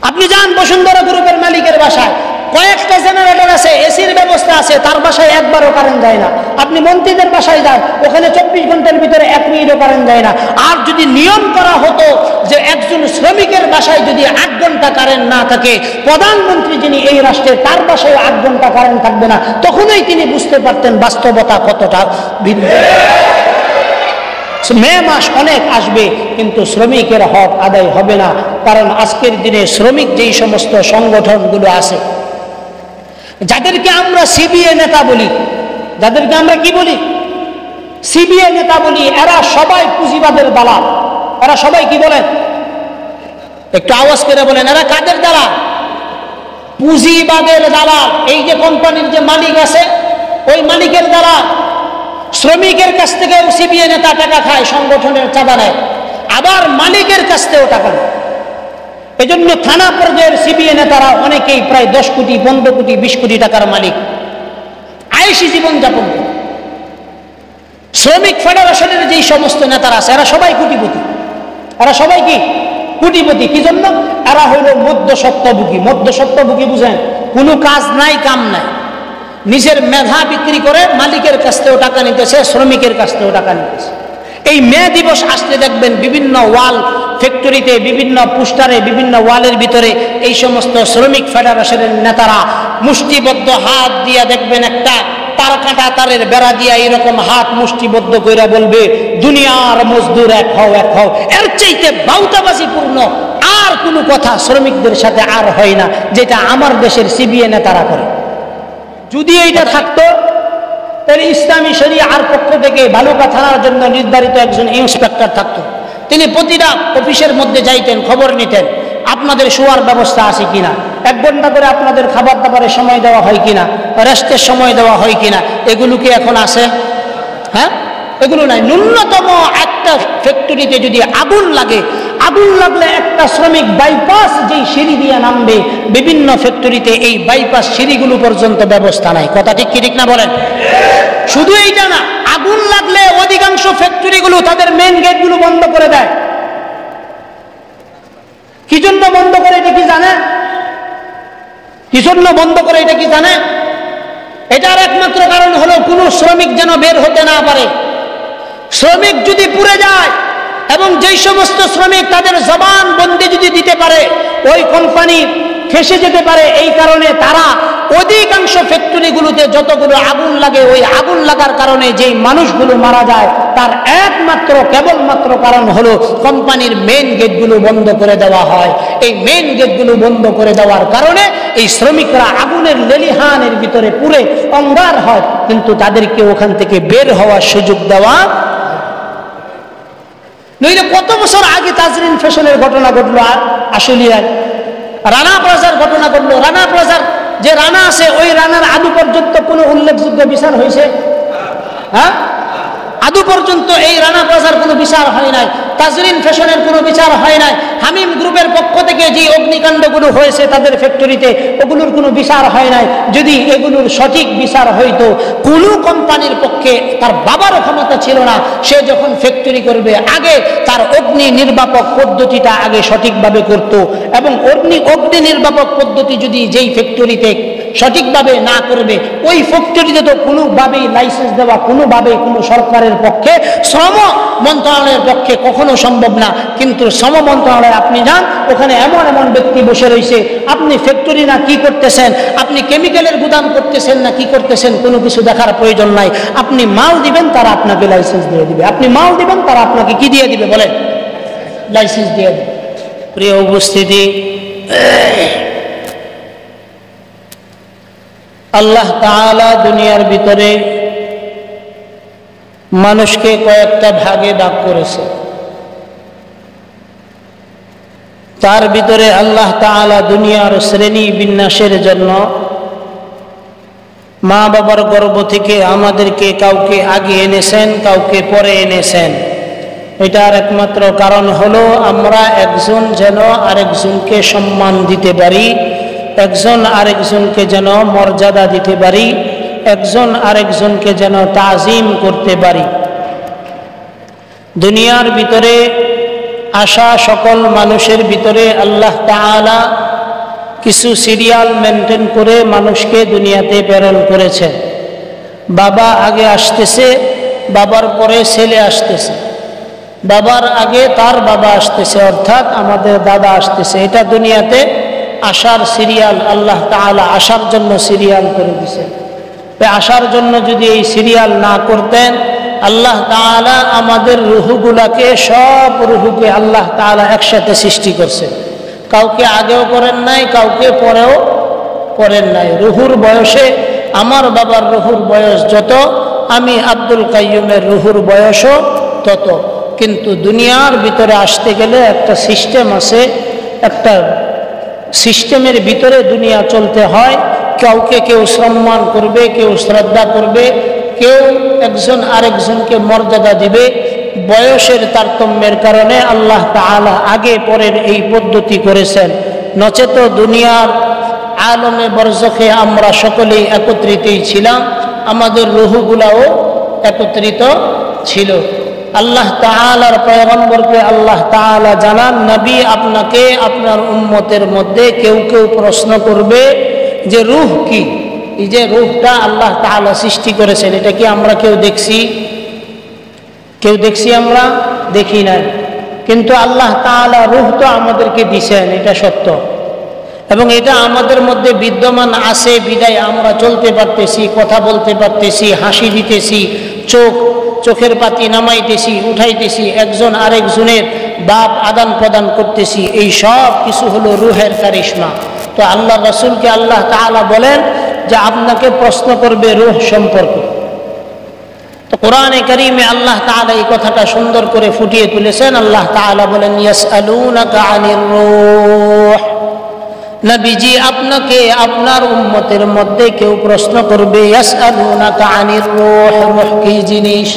আপনি যান বসুন্ধরা গ্রুপের মালিকের বাসায়, কয়েকটা জেনারেটর আছে, এসির ব্যবস্থা আছে, তার বাসায় একবারও কারেন্ট যায় না। আপনি মন্ত্রীদের বাসায় যান, ওখানে 24 ঘন্টার ভিতরে 1 মিনিটও কারেন্ট যায় না। আর যদি নিয়ম করা হতো যে একজন শ্রমিকের বাসায় যদি 8 ঘন্টা কারেন্ট না থাকে, প্রধানমন্ত্রী যিনি এই রাষ্ট্রের, তার বাসায় 8 ঘন্টা কারেন্ট থাকবে না, তখনই তিনি বুঝতে পারতেন বাস্তবতা কতটা ভিন্ন। মে মাস অনেক আসবে, কিন্তু শ্রমিকের হক আদায় হবে না। কারণ আজকের দিনে শ্রমিক যেই সমস্ত সংগঠনগুলো আছে, যাদেরকে আমরা সিবিএ নেতা বলি, যাদেরকে আমরা কি বলি, সিবিএ নেতা বলি, এরা সবাই পুঁজিবাদের দালাল। এরা সবাই কি বলেন, একটু আওয়াজ করে বলেন, এরা কাদের দালাল? পুঁজিবাদের দালাল। এই যে কোম্পানির যে মালিক আছে, ওই মালিকের দালাল। শ্রমিকের কাছ থেকেও সিবিএ নেতা টাকা খায়, সংগঠনের চাঁদা নেয়, আবার মালিকের কাছ থেকেও টাকা নেয়। এজন্য থানা পর্যায়ের সিবিএ নেতারা অনেকেই প্রায় 10 কোটি, 15 কোটি, 20 কোটি টাকার মালিক, আয়েশি জীবনযাপন। শ্রমিক ফেডারেশনের যেই সমস্ত নেতারা আছে, এরা সবাই কোটিপতি। এরা সবাই কি কোটিপতি? কি জন্য? এরা হইল মধ্যস্বত্বভোগী। মধ্যস্বত্বভোগী বুঝেন, কোনো কাজ নাই, কাম নাই, নিজের মেধা বিক্রি করে মালিকের কাছ থেকেও টাকা নিতেছে, শ্রমিকের কাছ থেকেও টাকা নিতেছে। এই মে দিবস আসলে দেখবেন বিভিন্ন ওয়াল ফ্যাক্টরিতে, বিভিন্ন পোস্টারে, বিভিন্ন ওয়ালের ভিতরে এই সমস্ত শ্রমিক ফেডারেশনের নেতারা মুষ্টিবদ্ধ হাত দিয়া দেখবেন একটা তার কাটা তারের বেড়া দিয়া এরকম হাত মুষ্টিবদ্ধ কইরা বলবে, দুনিয়ার মজদুর এক হও, এক হও। এর চাইতে বাউতাবাজি পূর্ণ আর কোনো কথা শ্রমিকদের সাথে আর হয় না, যেটা আমার দেশের সিবিএ নেতারা করে। যদি এইটা থাকতো, তাহলে ইসলামী শরিয়ার পক্ষ থেকে ভালুকা থানার জন্য নির্ধারিত একজন ইন্সপেক্টর থাকতো। তিনি প্রতিটা অফিসের মধ্যে যাইতেন, খবর নিতেন আপনাদের শোয়ার ব্যবস্থা আছে কিনা, 1 ঘন্টা করে আপনাদের খাবার দাবারের সময় দেওয়া হয় কিনা, রেস্টের সময় দেওয়া হয় কিনা। এগুলো কি এখন আছে? হ্যাঁ, এগুলো নাই। ন্যূনতম একটা ফ্যাক্টরিতে যদি আগুন লাগে, আগুন লাগলে একটা শ্রমিক বাইপাস যেই সিঁড়ি দিয়ে নামবে, বিভিন্ন ফ্যাক্টরিতে এই বাইপাস সিঁড়িগুলো পর্যন্ত ব্যবস্থা নাই। কথা ঠিক কি ঠিক না বলেন? শুধু এইটা না, আগুন লাগলে অধিকাংশ ফ্যাক্টরিগুলো তাদের মেইন গেটগুলো বন্ধ করে দেয়। কি জন্য বন্ধ করে এটা কি জানেন? কি জন্য বন্ধ করে এটা কি জানেন? এটার একমাত্র কারণ হলো কোনো শ্রমিক যেন বের হতে না পারে। শ্রমিক যদি পুড়ে যায় এবং যেই সমস্ত শ্রমিক তাদের জবান বন্দি যদি দিতে পারে, ওই কোম্পানি ফেসে যেতে পারে। এই কারণে তারা অধিকাংশ ফ্যাক্টরিগুলোতে যতগুলো আগুন লাগে, ওই আগুন লাগার কারণে যেই মানুষগুলো মারা যায়, তার একমাত্র কেবলমাত্র কারণ হলো কোম্পানির মেইন গেটগুলো বন্ধ করে দেওয়া হয়। এই মেইন গেটগুলো বন্ধ করে দেওয়ার কারণে এই শ্রমিকরা আগুনের লেলিহানের ভিতরে পুড়ে অঙ্গার হয়, কিন্তু তাদেরকে ওখান থেকে বের হওয়ার সুযোগ দেওয়া। নইলে কত বছর আগে তাজরিন ফ্যাশনের ঘটনা ঘটলো, আশুলিয়ায় রানা প্লাজার ঘটনা ঘটলো। রানা প্লাজার যে রানা আছে, ওই রানার আদু পর্যন্ত কোনো উল্লেখযোগ্য বিচার হয়েছে? হ্যাঁ, আদু পর্যন্ত এই রানা প্লাজার কোনো বিচার হয় নাই, তাজরিন ফ্যাশনের কোনো বিচার হয় নাই। হামিম গ্রুপের পক্ষ থেকে যে অগ্নিকাণ্ডগুলো হয়েছে তাদের ফ্যাক্টরিতে, ওগুলোর কোনো বিচার হয় নাই। যদি এগুলোর সঠিক বিচার হইতো, কোনো কোম্পানির পক্ষে তার বাবারও ক্ষমতা ছিল না, সে যখন ফ্যাক্টরি করবে আগে তার অগ্নি নির্বাপক পদ্ধতিটা আগে সঠিকভাবে করত। এবং অগ্নি নির্বাপক পদ্ধতি যদি যেই ফ্যাক্টরিতে সঠিকভাবে না করবে, ওই ফ্যাক্টরিতে তো কোনোভাবেই লাইসেন্স দেওয়া কোনোভাবেই কোনো সরকারের পক্ষে, শ্রম মন্ত্রণালয়ের পক্ষে কখনো সম্ভব না। কিন্তু শ্রম মন্ত্রণালয়ে আপনি যান, ওখানে এমন এমন ব্যক্তি বসে রয়েছে, আপনি ফ্যাক্টরি না কি করতেছেন, আপনি কেমিক্যালের গুদাম করতেছেন না কি করতেছেন, কোনো কিছু দেখার প্রয়োজন নাই। আপনি মাল দিবেন, তারা আপনাকে লাইসেন্স দিয়ে দিবে। আপনি মাল দিবেন, তারা আপনাকে কি দিয়ে দিবে বলেন? লাইসেন্স দিয়ে দিবে। প্রিয় উপস্থিতি, আল্লাহ তাআলা দুনিয়ার ভিতরে মানুষকে কয়েকটা ভাগে ভাগ করেছে। তার ভিতরে আল্লাহ তাআলা দুনিয়ার শ্রেণী বিন্যাসের জন্য মা বাবার গর্ভ থেকে আমাদেরকে কাউকে আগে এনেছেন, কাউকে পরে এনেছেন। এটার একমাত্র কারণ হলো আমরা একজন যেন আরেকজনকে সম্মান দিতে পারি, একজন আরেকজনকে যেন মর্যাদা দিতে পারি, একজন আরেকজনকে যেন তাজিম করতে পারি। দুনিয়ার ভিতরে আসা সকল মানুষের ভিতরে আল্লাহ তাআলা কিছু সিরিয়াল মেনটেন করে মানুষকে দুনিয়াতে প্রেরণ করেছেন। বাবা আগে আসতেছে, বাবার পরে ছেলে আসতেছে, বাবার আগে তার বাবা আসতেছে, অর্থাৎ আমাদের দাদা আসতেছে। এটা দুনিয়াতে আসার সিরিয়াল আল্লাহ তাআলা আসার জন্য সিরিয়াল করে দিয়েছেন। আসার জন্য যদি এই সিরিয়াল না করতেন, আল্লাহ তাআলা আমাদের রুহগুলাকে, সব রুহুকে আল্লাহ তাআলা একসাথে সৃষ্টি করছেন। কাউকে আগেও করেন নাই, কাউকে পরেও করেন নাই। রুহুর বয়সে আমার বাবার রুহুর বয়স যত, আমি আব্দুল কাইয়ুমের রুহুর বয়সও তত। কিন্তু দুনিয়ার ভিতরে আসতে গেলে একটা সিস্টেম আছে, একটা সিস্টেমের ভিতরে দুনিয়া চলতে হয়। কাউকে কেউ সম্মান করবে, কেউ শ্রদ্ধা করবে, কেউ একজন আরেকজনকে মর্যাদা দিবে। বয়সের তারতম্যের কারণে আল্লাহ তাআলা আগে পরের এই পদ্ধতি করেছেন। নচেত দুনিয়ার আলমে বরজখে আমরা সকলেই একত্রিতই ছিলাম, আমাদের রুহগুলাও একত্রিত ছিল। আল্লাহ তাআলার পয়গম্বরকে আল্লাহ তাআলা জানান, নবী আপনাকে আপনার উম্মতের মধ্যে কেউ কেউ প্রশ্ন করবে যে রূহ কি? এই যে রূহটা আল্লাহ তাআলা সৃষ্টি করেছেন, এটা কি আমরা কেউ দেখছি? কেউ দেখছি? আমরা দেখি না। কিন্তু আল্লাহ তাআলা রূহ তো আমাদেরকে দিছেন, এটা সত্য, এবং এটা আমাদের মধ্যে বিদ্যমান আছে বিদায় আমরা চলতে পারতেছি, কথা বলতে পারতেছি, হাসি দিতেছি, চোখের পাতি নামাইতেছি, উঠাইতেছি, একজন আরেকজনের বাপ আদান প্রদান করতেছি। এই সব কিছু হলো রূহের কারিশমা। তো আল্লাহ রাসূলকে আল্লাহ তাআলা বলেন যে আপনাকে প্রশ্ন করবে রূহ সম্পর্কে। তো কোরআনে কারীমে আল্লাহ তাআলা এই কথাটা সুন্দর করে ফুটিয়ে তুলেছেন। আল্লাহ তাআলা বলেন, ইয়াসআলুনাকা আনির রূহ, নবীজি আপনাকে আপনার উম্মতের মধ্যে কেউ প্রশ্ন করবে, ইয়াসআলুনাকা আনির রূহ, রূহ কি জিনিস?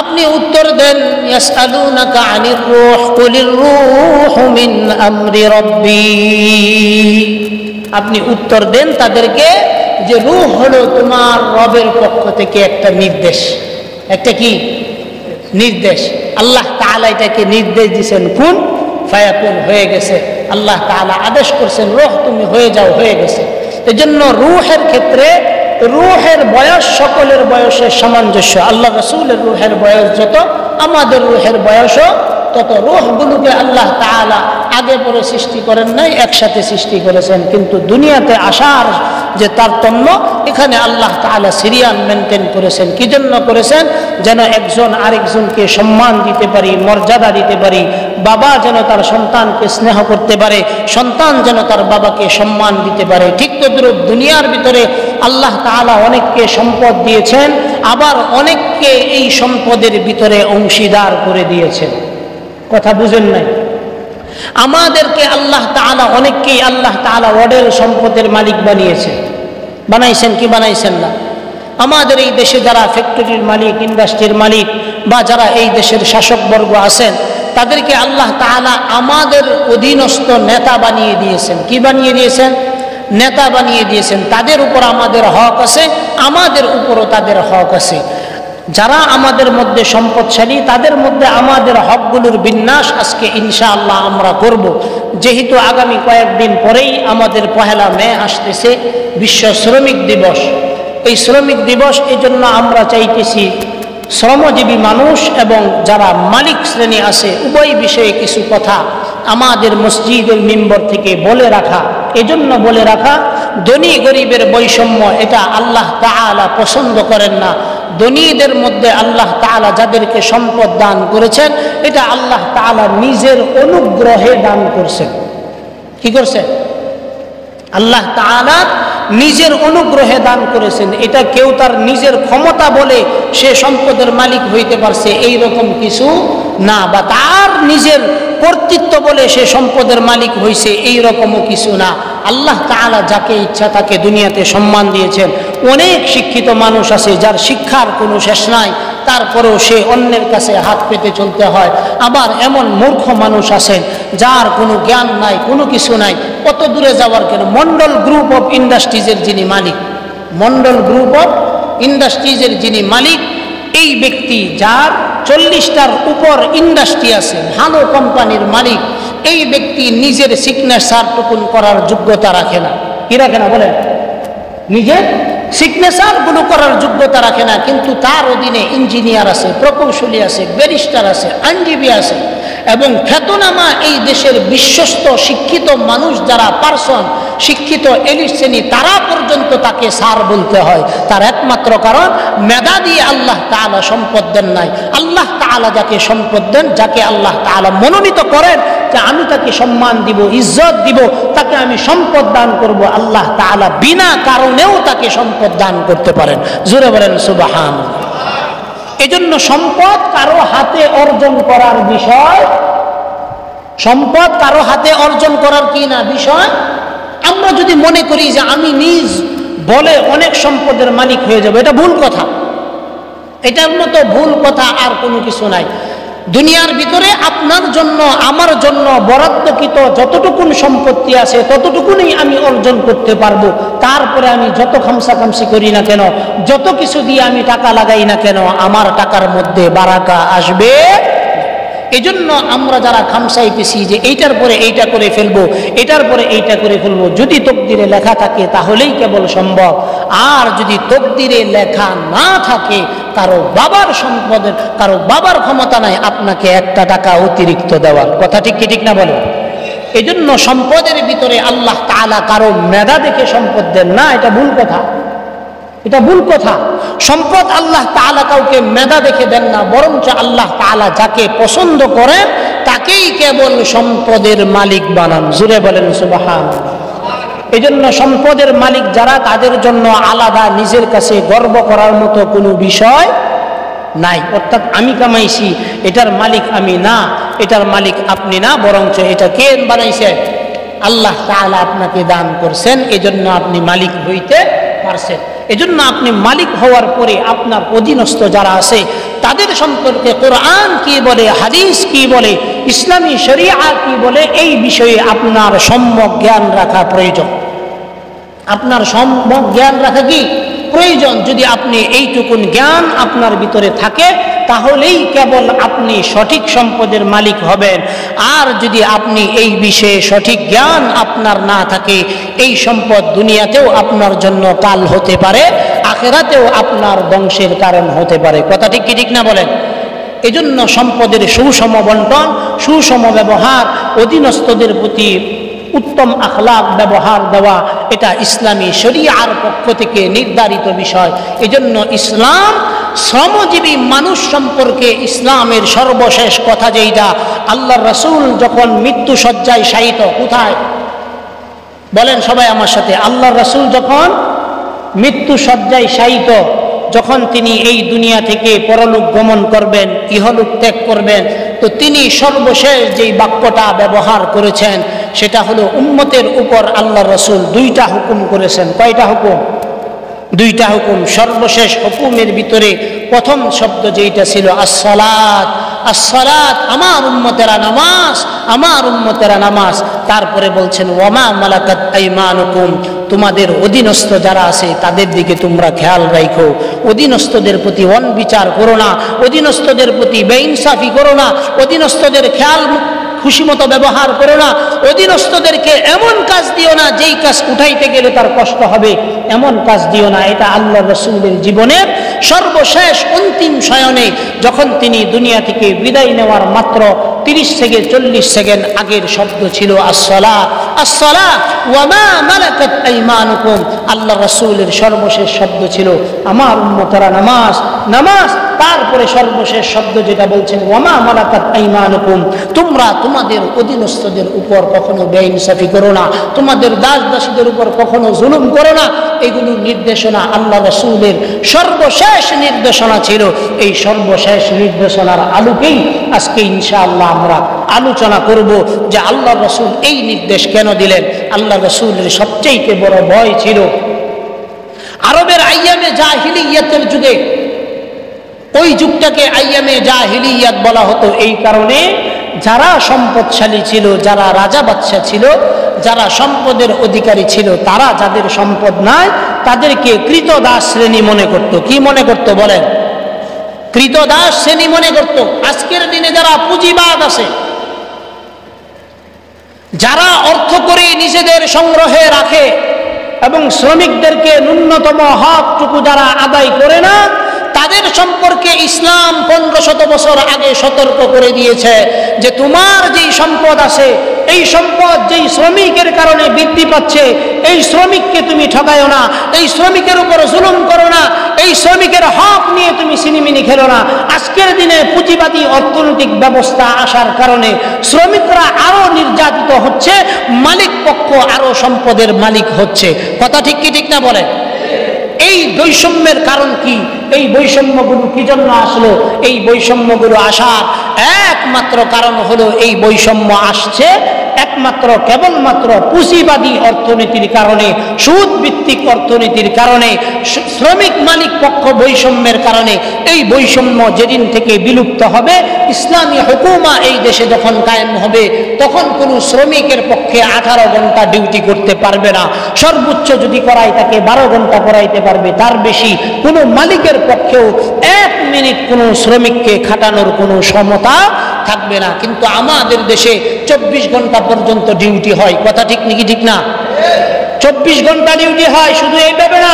আপনি উত্তর দেন, ইয়াসআলুনাকা আনির রূহ কুলির রূহু মিন আমরি রাব্বি। আপনি উত্তর দেন তাদেরকে যে রূহ হলো তোমার রবের পক্ষ থেকে একটা নির্দেশ। একটা কি নির্দেশ? আল্লাহ তাআলা এটাকে নির্দেশ দিয়েছেন, কুন ফায়াকুন, হয়ে গেছে। আল্লাহ তাআলা আদেশ করছেন, রূহ তুমি হয়ে যাও, হয়ে গেছে। এজন্য রূহের ক্ষেত্রে রূহের বয়স সকলের বয়সের সামঞ্জস্য। আল্লাহ রাসূলের রূহের বয়স যত, আমাদের রূহের বয়সও তত। রূহগুলোকে আল্লাহ তাআলা আগে পরে সৃষ্টি করেন নাই, একসাথে সৃষ্টি করেছেন। কিন্তু দুনিয়াতে আসার যে তারতম্য, এখানে আল্লাহ তাআলা সিরিয়াল মেনটেন করেছেন। কি জন্য করেছেন? যেন একজন আরেকজনকে সম্মান দিতে পারি, মর্যাদা দিতে পারি। বাবা যেন তার সন্তানকে স্নেহ করতে পারে, সন্তান যেন তার বাবাকে সম্মান দিতে পারে। ঠিক তদ্রূপ দুনিয়ার ভিতরে আল্লাহ তাআলা অনেককে সম্পদ দিয়েছেন, আবার অনেককে এই সম্পদের ভিতরে অংশীদার করে দিয়েছেন। কথা বুঝেন নাই? আমাদেরকে আল্লাহ তাআলা অনেককেই আল্লাহ তাআলা অডেল সম্পদের মালিক বানিয়েছেন। বানাইছেন কি বানাইছেন না? আমাদের এই দেশে যারা ফ্যাক্টরির মালিক, ইন্ডাস্ট্রির মালিক, বা যারা এই দেশের শাসকবর্গ আছেন, তাদেরকে আল্লাহ তাআলা আমাদের অধীনস্থ নেতা বানিয়ে দিয়েছেন। কি বানিয়ে দিয়েছেন? নেতা বানিয়ে দিয়েছেন। তাদের উপর আমাদের হক আছে, আমাদের উপরও তাদের হক আছে। যারা আমাদের মধ্যে সম্পদশালী, তাদের মধ্যে আমাদের হকগুলোর বিন্যাস আজকে ইনশাআল্লাহ আমরা করব। যেহেতু আগামী কয়েকদিন পরেই আমাদের 1 মে আসতেছে বিশ্ব শ্রমিক দিবস। এই শ্রমিক দিবস এই জন্য আমরা চাইতেছি শ্রমজীবী মানুষ এবং যারা মালিক শ্রেণী আছে, উভয় বিষয়ে কিছু কথা আমাদের মসজিদের মিম্বর থেকে বলে রাখা। এজন্য বলে রাখা, ধনী গরিবের বৈষম্য এটা আল্লাহ তাআলা পছন্দ করেন না। ধনীদের মধ্যে আল্লাহ তাআলা যাদেরকে সম্পদ দান করেছেন, এটা আল্লাহ তাআলা নিজের অনুগ্রহে দান করছেন। কি করছেন? আল্লাহ তাআলা নিজের অনুগ্রহে দান করেছেন। এটা কেউ তার নিজের ক্ষমতা বলে সে সম্পদের মালিক হইতে পারছে এই রকম কিছু না, বা তার নিজের কর্তৃত্ব বলে সে সম্পদের মালিক হয়েছে এই রকমও কিছু না। আল্লাহ তাআলা যাকে ইচ্ছা তাকে দুনিয়াতে সম্মান দিয়েছেন। অনেক শিক্ষিত মানুষ আছে যার শিক্ষার কোনো শেষ নাই, তারপরেও সে অন্যের কাছে হাত পেতে চলতে হয়। আবার এমন মূর্খ মানুষ আছেন যার কোনো জ্ঞান নাই, কোনো কিছু নাই। কত দূরে যাওয়ার কেন? মন্ডল গ্রুপ অফ ইন্ডাস্ট্রিজের যিনি মালিক, মন্ডল গ্রুপ অফ ইন্ডাস্ট্রিজের যিনি মালিক, এই ব্যক্তি যার 40টার উপর ইন্ডাস্ট্রি আছে, ভালো কোম্পানির মালিক, এই ব্যক্তি নিজের সিগনেচার টুকুন করার যোগ্যতা রাখে না। কি রাখে না বলেন? নিজের সিগনেচার গুলো করার যোগ্যতা রাখে না, কিন্তু তার অধীনে ইঞ্জিনিয়ার আছে, প্রকৌশলী আছে, ব্যারিস্টার আছে, আইনজীবী আছে, এবং খ্যাতনামা এই দেশের বিশ্বস্ত শিক্ষিত মানুষ যারা পার্সন, শিক্ষিত এলিট শ্রেণী, তারা পর্যন্ত তাকে স্যার বলতে হয়। তার একমাত্র কারণ মেধা দিয়ে আল্লাহ তাআলা সম্পদ দেন নাই। আল্লাহ তাআলা যাকে সম্পদ দেন, যাকে আল্লাহ তাআলা মনোনীত করেন যে আমি তাকে সম্মান দিব, ইজ্জত দিব, তাকে আমি সম্পদ দান করব, আল্লাহ তাআলা বিনা কারণেও তাকে সম্পদ দান করতে পারেন। জোরে বলেন সুবহানাল্লাহ। এজন্য সম্পদ কারো হাতে অর্জন করার বিষয়, সম্পদ কারো হাতে অর্জন করার কি না বিষয়। আমরা যদি মনে করি যে আমি নিজ বলে অনেক সম্পদের মালিক হয়ে যাব, এটা ভুল কথা। এটার মতো ভুল কথা আর কোনো কিছু নাই। দুনিয়ার ভিতরে আপনার জন্য আমার জন্য বরাদ্দকৃত যতটুকুন সম্পত্তি আছে ততটুকুনই আমি অর্জন করতে পারবো। তারপরে আমি যত খামসাখামসি করি না কেন, যত কিছু দিয়ে আমি টাকা লাগাই না কেন, আমার টাকার মধ্যে বারাকা আসবে। এজন্য আমরা যারা খামসাইতেছি যে এইটার পরে এইটা করে ফেলবো, এটার পরে এইটা করে ফেলবো, যদি তকদিরে লেখা থাকে তাহলেই কেবল সম্ভব। আর যদি তকদিরে লেখা না থাকে, কারো বাবার সম্পদের, কারো বাবার ক্ষমতা নাই আপনাকে একটা টাকা অতিরিক্ত দেওয়ার। কথা ঠিক কি ঠিক না বলো? এজন্য সম্পদের ভিতরে আল্লাহ তাআলা কারো মেধা দেখে সম্পদ দেন না, এটা ভুল কথা। এটা ভুল কথা। সম্পদ আল্লাহ তাআলা কাউকে মেধা দেখে দেন না, বরঞ্চ আল্লাহ তাআলা যাকে পছন্দ করেন তাকেই কেবল সম্পদের মালিক বানান। জুড়ে বলেন সুবহানাল্লাহ। এজন্য সম্পদের মালিক যারা, তাদের জন্য আলাদা নিজের কাছে গর্ব করার মতো কোনো বিষয় নাই। অর্থাৎ আমি কামাইছি, এটার মালিক আমি না, এটার মালিক আপনি না, বরঞ্চ এটা কে বানাইছে? আল্লাহ তাআলা আপনাকে দান করছেন, এজন্য আপনি মালিক হইতে পারছেন। এজন্য আপনি মালিক হওয়ার পরে আপনার অধীনস্থ যারা আছে তাদের সম্পর্কে কোরআন কি বলে, হাদিস কি বলে, ইসলামী শরিয়া কি বলে, এই বিষয়ে আপনার সম্যক জ্ঞান রাখা প্রয়োজন। আপনার সম্যক জ্ঞান রাখা কি প্রয়োজন। যদি আপনি এইটুকুন জ্ঞান আপনার ভিতরে থাকে, তাহলেই কেবল আপনি সঠিক সম্পদের মালিক হবেন। আর যদি আপনি এই বিষয়ে সঠিক জ্ঞান আপনার না থাকে, এই সম্পদ দুনিয়াতেও আপনার জন্য কাল হতে পারে, আখিরাতেও আপনার ধ্বংসের কারণ হতে পারে। কথা ঠিক কি ঠিক না বলেন? এজন্য সম্পদের সুষম বন্টন, সুষম ব্যবহার, অধীনস্থদের প্রতি উত্তম আখলাক ব্যবহার দেওয়া, এটা ইসলামী শরিয়ার পক্ষ থেকে নির্ধারিত বিষয়। এজন্য ইসলাম শ্রমজীবী মানুষ সম্পর্কে ইসলামের সর্বশেষ কথা যেটা, আল্লাহর রাসূল যখন মৃত্যু শয্যায় শায়িত, কোথায় বলেন সবাই আমার সাথে, আল্লাহর রাসূল যখন মৃত্যু শয্যায় শায়িত, যখন তিনি এই দুনিয়া থেকে পরলোক গমন করবেন, ইহলোক ত্যাগ করবেন, তো তিনি সর্বশেষ যেই বাক্যটা ব্যবহার করেছেন সেটা হলো উম্মতের উপর আল্লাহর রাসূল দুইটা হুকুম করেছেন। কয়টা হুকুম? দুইটা হুকুম। সর্বশেষ হুকুমের ভিতরে প্রথম শব্দ যেটা ছিল আসসালাত। আসসালাত, আমার উম্মতেরা নামাজ, আমার উম্মতেরা নামাজ। তারপরে বলছেন ওয়ামা মালাকাত আইমানুকুম, তোমাদের অধীনস্থ যারা আছে তাদের দিকে তোমরা খেয়াল রাখো। অধীনস্থদের প্রতি অনবিচার করো না, অধীনস্থদের প্রতি বেইনসাফি করো না, অধীনস্থদের খেয়াল খুশি মতো ব্যবহার করো না, অধীনস্থদেরকে এমন কাজ দিও না যেই কাজ উঠাইতে গেলে তার কষ্ট হবে, এমন কাজ দিও না। এটা আল্লাহর রাসূলের জীবনের সর্বশেষ অন্তিম শয়নে, যখন তিনি দুনিয়া থেকে বিদায় নেওয়ার মাত্র 30 থেকে 40 সেকেন্ড আগের শব্দ ছিল আসসালাত। আসসালাত ওয়া মা মালাকাত আইমানুকুম, আল্লাহর রাসূলের সর্বশেষ শব্দ ছিল আমার উম্মতেরা নামাজ, নামাজ। তারপরে সর্বশেষ শব্দ যেটা বলছেন ওয়ামা মালাকাত আইমানুকুম, তোমরা তোমাদের অধীনস্থদের উপর কখনো বেইনসাফি করো না, তোমাদের দাস দাসীদের উপর কখনো জুলুম করো না। এগুলো নির্দেশনা আল্লাহ রাসূলের সর্বশেষ নির্দেশনা ছিল। এই সর্বশেষ নির্দেশনার আলোকেই আজকে ইনশাআল্লাহ আমরা আলোচনা করব যে আল্লাহ রাসূল এই নির্দেশ কেন দিলেন। আল্লাহ রাসূলের সবচেয়ে বড় ভয় ছিল আরবের আইয়ামে জাহিলিয়াতের যুগে, ওই যুগটাকে আইয়ামে জাহিলিয়াত বলা হতো এই কারণে, যারা সম্পদশালী ছিল, যারা রাজা বাদশা ছিল, যারা সম্পদের অধিকারী ছিল, তারা যাদের সম্পদ নাই তাদেরকে কৃতদাস শ্রেণী মনে করত। কি মনে করত বলেন? কৃতদাস শ্রেণী মনে করত। আজকের দিনে যারা পুঁজিবাদ আছে, যারা অর্থ করে নিজেদের সংগ্রহে রাখে এবং শ্রমিকদেরকে ন্যূনতম হকটুকু যারা আদায় করে না, তাদের সম্পর্কে ইসলাম 1500 বছর আগে সতর্ক করে দিয়েছে যে তোমার যেই সম্পদ আছে, এই সম্পদ যেই শ্রমিকের কারণে বৃদ্ধি পাচ্ছে, এই শ্রমিককে তুমি ঠকায়ো না, এই শ্রমিকের উপর জুলুম করো না, এই শ্রমিকের হক নিয়ে তুমি সিনিমিনি খেলো না। আজকের দিনে পুঁজিবাদী অর্থনৈতিক ব্যবস্থা আসার কারণে শ্রমিকরা আরো নির্যাতিত হচ্ছে, মালিক পক্ষ আরো সম্পদের মালিক হচ্ছে। কথা ঠিক কি ঠিক না বলেন? এই বৈষম্যের কারণ কি? এই বৈষম্যগুলো কি জন্য আসলো? এই বৈষম্যগুলো আসার একমাত্র কারণ হলো, এই বৈষম্য আসছে একমাত্র কেবলমাত্র পুঁজিবাদী অর্থনীতির কারণে, সুদ ভিত্তিক অর্থনীতির কারণে, শ্রমিক মালিক পক্ষ বৈষম্যের কারণে। এই বৈষম্য যেদিন থেকে বিলুপ্ত হবে, ইসলামী হুকুমা এই দেশে যখন কায়েম হবে, তখন কোনো শ্রমিকের পক্ষে 18 ঘন্টা ডিউটি করতে পারবে না। সর্বোচ্চ যদি করায় তাকে 12 ঘন্টা করাইতে পারবে, তার বেশি কোনো মালিকের পক্ষেও 1 মিনিট কোনো শ্রমিককে খাটানোর কোনো ক্ষমতা থাকবে না। কিন্তু আমাদের দেশে 24 ঘন্টা পর্যন্ত ডিউটি হয়। কথা ঠিক নাকি ঠিক না? 24 ঘন্টা ডিউটি হয়। শুধু এইভাবে না,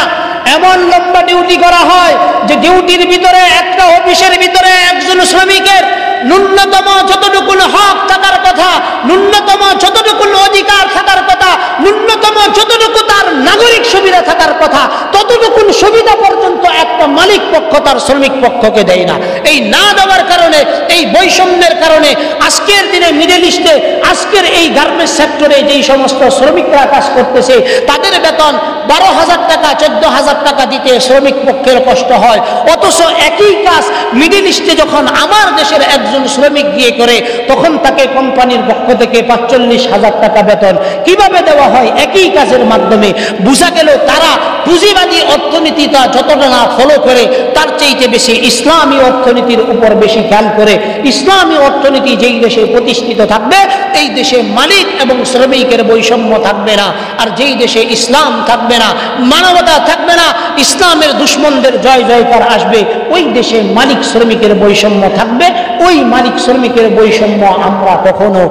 এমন লম্বা ডিউটি করা হয় যে ডিউটির ভিতরে, একটা অফিসের ভিতরে একজন শ্রমিকের ন্যূনতম যতটুকু হক থাকার কথা, ন্যূনতম যতটুকু অধিকার থাকার কথা, ন্যূনতম যতটুকু তার নাগরিক সুবিধা থাকার কথা, ততটুকু সুবিধা পর্যন্ত একটা মালিক পক্ষ তার শ্রমিক পক্ষকে দেয় না। এই না দেওয়ার কারণে, এই বৈষম্যের কারণে আজকের দিনে মিডল ইস্টে, আজকের এই গার্মেন্টস সেক্টরে যেই সমস্ত শ্রমিকরা কাজ করতেছে, তাদের বেতন 12,000 টাকা 14,000 টাকা দিতে শ্রমিক পক্ষের কষ্ট হয়। অথচ একই কাজ মিডল ইস্টে যখন আমার দেশের একজন শ্রমিক গিয়ে করে, তখন তাকে কোম্পানির পক্ষ থেকে 45,000 টাকা বেতন কিভাবে দেওয়া হয়? একই কাজের মাধ্যমে। বোঝা গেল তারা পুঁজিবাদী অর্থনীতিটা যতটা না ফলো করে, তার চাইতে বেশি ইসলামী অর্থনীতির উপর বেশি খেয়াল করে। ইসলামী অর্থনীতি যেই দেশে প্রতিষ্ঠিত থাকবে, এই দেশে মালিক এবং শ্রমিকের বৈষম্য থাকবে না। আর যেই দেশে ইসলাম থাকবে না, মানবতা থাকবে না, ইসলামের দুশ্মনদের জয় জয়কার আসবে, ওই দেশে মালিক শ্রমিকের বৈষম্য থাকবে। ওই মালিক শ্রমিকের বৈষম্য আমরা কখনো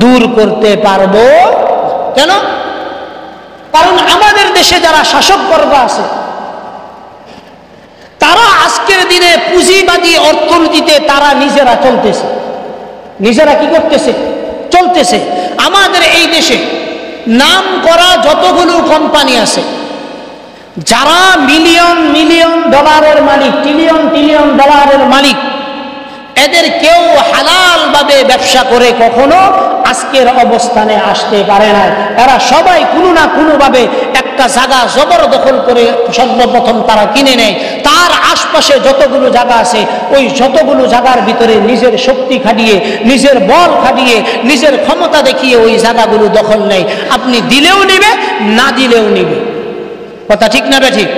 দূর করতে পারবো কেন? কারণ আমাদের দেশে যারা শাসকবর্গ আছে, তারা আজকের দিনে পুঁজিবাদী অর্থনীতিতে তারা নিজেরা চলতেছে। নিজেরা কি করতেছে? চলতেছে। আমাদের এই দেশে নাম করা যতগুলো কোম্পানি আছে, যারা মিলিয়ন মিলিয়ন ডলারের মালিক, ট্রিলিয়ন ট্রিলিয়ন ডলারের মালিক, এদের কেউ হালাল ভাবে ব্যবসা করে কখনো আজকের অবস্থানে আসতে পারে না। এরা সবাই কোনো না কোনো ভাবে একটা জায়গা জবরদখল করে সর্বপ্রথম তারা কিনে নেয়। তার আশপাশে যতগুলো জায়গা আছে, ওই যতগুলো জায়গার ভিতরে নিজের শক্তি খাটিয়ে, নিজের বল খাটিয়ে, নিজের ক্ষমতা দেখিয়ে ওই জায়গাগুলো দখল নেয়। আপনি দিলেও নেবে, না দিলেও নেবে। কথা ঠিক না বেঠিক?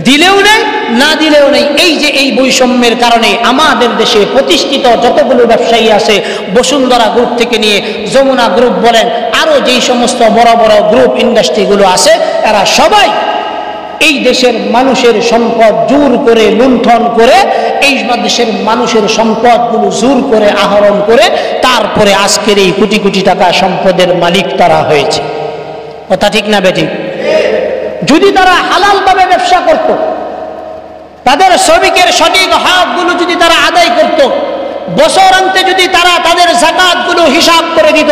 দিলেও নেই, না দিলেও নেই। এই যে এই বৈষম্যের কারণে আমাদের দেশে প্রতিষ্ঠিত যতগুলো ব্যবসায়ী আছে, বসুন্ধরা গ্রুপ থেকে নিয়ে যমুনা গ্রুপ বলেন, আরো যেই সমস্ত বড় বড় গ্রুপ ইন্ডাস্ট্রিগুলো আছে, এরা সবাই এই দেশের মানুষের সম্পদ জোর করে লুণ্ঠন করে, এই দেশের মানুষের সম্পদগুলো জোর করে আহরণ করে, তারপরে আজকের এই কোটি কোটি টাকা সম্পদের মালিক তারা হয়েছে। কথা ঠিক না বেঠিক? যদি তারা হালাল ভাবে ব্যবসা করত, তাদের শ্রমিকের সঠিক হকগুলো যদি তারা আদায় করত, বছর অন্তে যদি তারা তাদের যাকাতগুলো হিসাব করে দিত,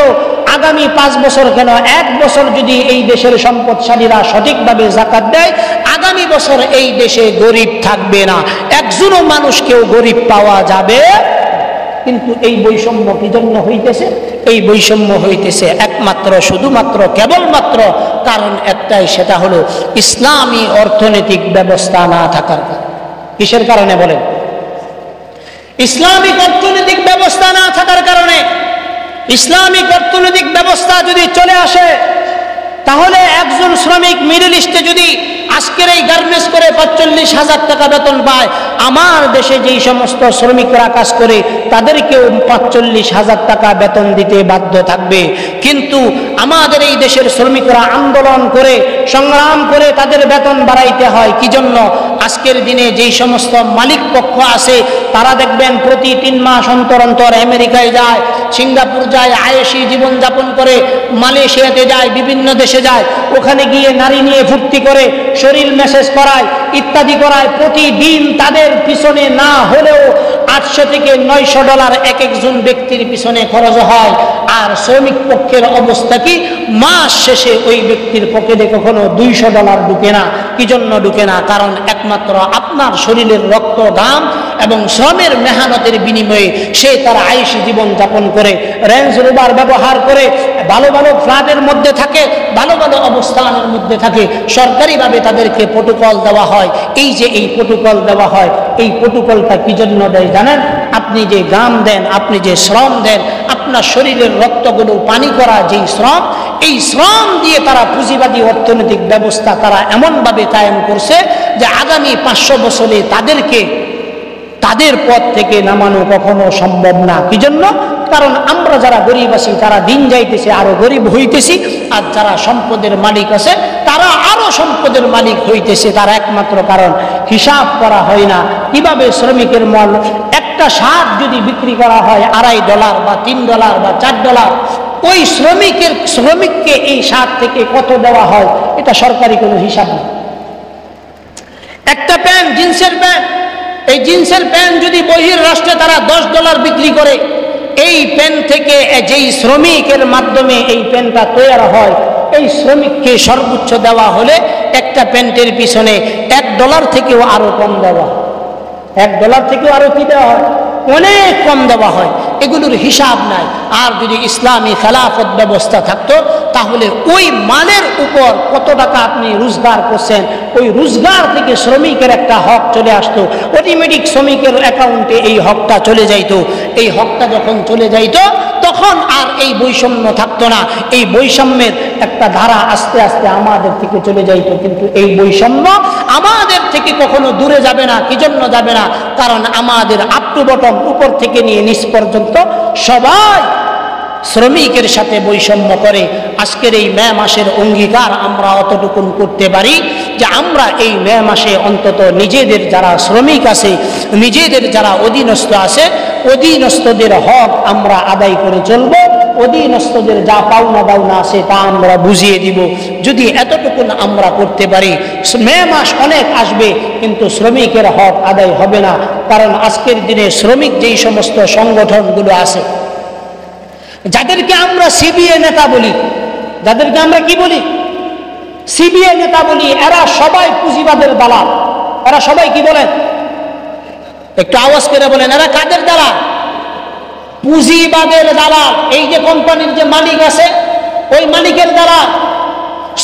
আগামী 5 বছর কেন 1 বছর যদি এই দেশের সম্পদশালীরা সঠিকভাবে যাকাত দেয়, আগামী বছর এই দেশে গরিব থাকবে না, একজনও মানুষকেও গরিব পাওয়া যাবে। কিন্তু এই বৈষম্য কি জন্য হইতেছে? এই বৈষম্য হইতেছে একমাত্র শুধুমাত্র কেবলমাত্র কারণ একটাই, সেটা হলো ইসলামী অর্থনৈতিক ব্যবস্থা না থাকার কারণে। কিসের কারণে বলেন? ইসলামিক অর্থনৈতিক ব্যবস্থা না থাকার কারণে। ইসলামিক অর্থনৈতিক ব্যবস্থা যদি চলে আসে, তাহলে একজন শ্রমিক মিডল ইস্টে যদি আজকের এই গার্মেন্টস করে 45,000 টাকা বেতন পায়, আমার দেশে যেই সমস্ত শ্রমিকরা কাজ করে তাদেরকেও 45,000 টাকা বেতন দিতে বাধ্য থাকবে। কিন্তু আমাদের এই দেশের শ্রমিকরা আন্দোলন করে, সংগ্রাম করে তাদের বেতন বাড়াইতে হয়। কি জন্য? আজকের দিনে যেই সমস্ত মালিক পক্ষ আছে তারা দেখবেন প্রতি 3 মাস অন্তর অন্তর আমেরিকায় যায়, সিঙ্গাপুর যায়, আয়েশি জীবনযাপন করে, মালয়েশিয়াতে যায়, বিভিন্ন দেশে যায়, ওখানে গিয়ে নারী নিয়ে ফুর্তি করে, শরীর মেসেজ করায়, ইত্যাদি করায়। প্রতিদিন তাদের পিছনে না হলেও $800 থেকে $900 এক একজন ব্যক্তির পিছনে খরচ হয়। আর শ্রমিক পক্ষের অবস্থা কি? মাস শেষে ওই ব্যক্তির পকেটে কখনো $200 ঢুকে না। কি জন্য ঢুকে না? কারণ একমাত্র আপনার শরীরের রক্ত, ঘাম এবং শ্রমের মেহনতের বিনিময়ে সে তার আয়েশি জীবন যাপন করে, রেঞ্জ রোভার ব্যবহার করে, ভালো ভালো ফ্ল্যাটের মধ্যে থাকে, ভালো ভালো অবস্থানের মধ্যে থাকে। সরকারিভাবে তাদেরকে প্রোটোকল দেওয়া হয়। এই যে এই প্রোটোকল দেওয়া হয়, এই প্রোটোকলটা কি জন্য দেয় জানেন? আপনি যে ঘাম দেন, আপনি যে শ্রম দেন, আপনার শরীরের রক্তগুলো পানি করা যেই শ্রম, এই শ্রম দিয়ে তারা পুঁজিবাদী অর্থনৈতিক ব্যবস্থা তারা এমনভাবে কায়েম করছে যে আগামী 500 বছরে তাদেরকে তাদের পথ থেকে নামানো কখনো সম্ভব না। কি জন্য? কারণ আমরা যারা গরিব আছি তারা দিন যাইতেছে আরো গরিব হইতেছি, আর যারা সম্পদের মালিক আছে তারা আরো সম্পদের মালিক হইতেছে। তার একমাত্র কারণ হিসাব করা হয় না কিভাবে শ্রমিকের মূল একটা শার্ট যদি বিক্রি করা হয় $2.5 বা $3 বা $4, ওই শ্রমিককে এই শার্ট থেকে কত দেওয়া হয় এটা সরকারি কোনো হিসাব নেই। একটা প্যান্ট, জিন্সের প্যান্ট, এই জিন্সের প্যান্ট যদি বহির রাষ্ট্রে তারা $10 বিক্রি করে, এই প্যান্ট থেকে যেই শ্রমিকের মাধ্যমে এই প্যান্টটা তৈরি হয়, এই শ্রমিককে সর্বোচ্চ দেওয়া হলে একটা প্যান্টের পিছনে $1 থেকেও আরো কম দেওয়া, $1 থেকেও আরো কি দেওয়া হয়? অনেক কম দেওয়া হয়। এগুলোর হিসাব নাই। আর যদি ইসলামী খেলাফত ব্যবস্থা থাকতো তাহলে ওই মালের উপর কত টাকা আপনি রোজগার করছেন, ওই রোজগার থেকে শ্রমিকের একটা হক চলে আসতো, অটোমেটিক শ্রমিকের অ্যাকাউন্টে এই হকটা চলে যাইতো। এই হকটা যখন চলে যাইতো তখন আর এই বৈষম্য থাকতো না। এই বৈষম্যের একটা ধারা আস্তে আস্তে আমাদের থেকে চলে যাইতো। কিন্তু এই বৈষম্য আমাদের থেকে কখনো দূরে যাবে না। কি জন্য যাবে না? কারণ আমাদের আপ টু বটম, উপর থেকে নিয়ে নিচ পর্যন্ত সবাই শ্রমিকের সাথে বৈষম্য করে। আজকের এই মে মাসের অঙ্গীকার আমরা অতটুকুন করতে পারি যে আমরা এই মে মাসে অন্তত নিজেদের যারা শ্রমিক আছে, নিজেদের যারা অধীনস্থ আছে, অধীনস্থদের হক আমরা আদায় করে চলব। অধীনস্থদের যা পাওনা দাওনা আছে তা আমরা বুঝিয়ে দিব। যদি এতটুকুন আমরা করতে পারি, মে মাস অনেক আসবে কিন্তু শ্রমিকের হক আদায় হবে না। কারণ আজকের দিনে শ্রমিক যেই সমস্ত সংগঠনগুলো আছে, যাদেরকে আমরা সিবিএ নেতা বলি, যাদেরকে আমরা কি বলি? সিবিএ নেতা বলি, এরা সবাই পুঁজিবাদের দালাল। এরা সবাই কি বলেন? একটু আওয়াজ করে বলেন, এরা কাদের দালাল? পুঁজিবাদের দালাল। এই যে কোম্পানির যে মালিক আছে, ওই মালিকের দালাল।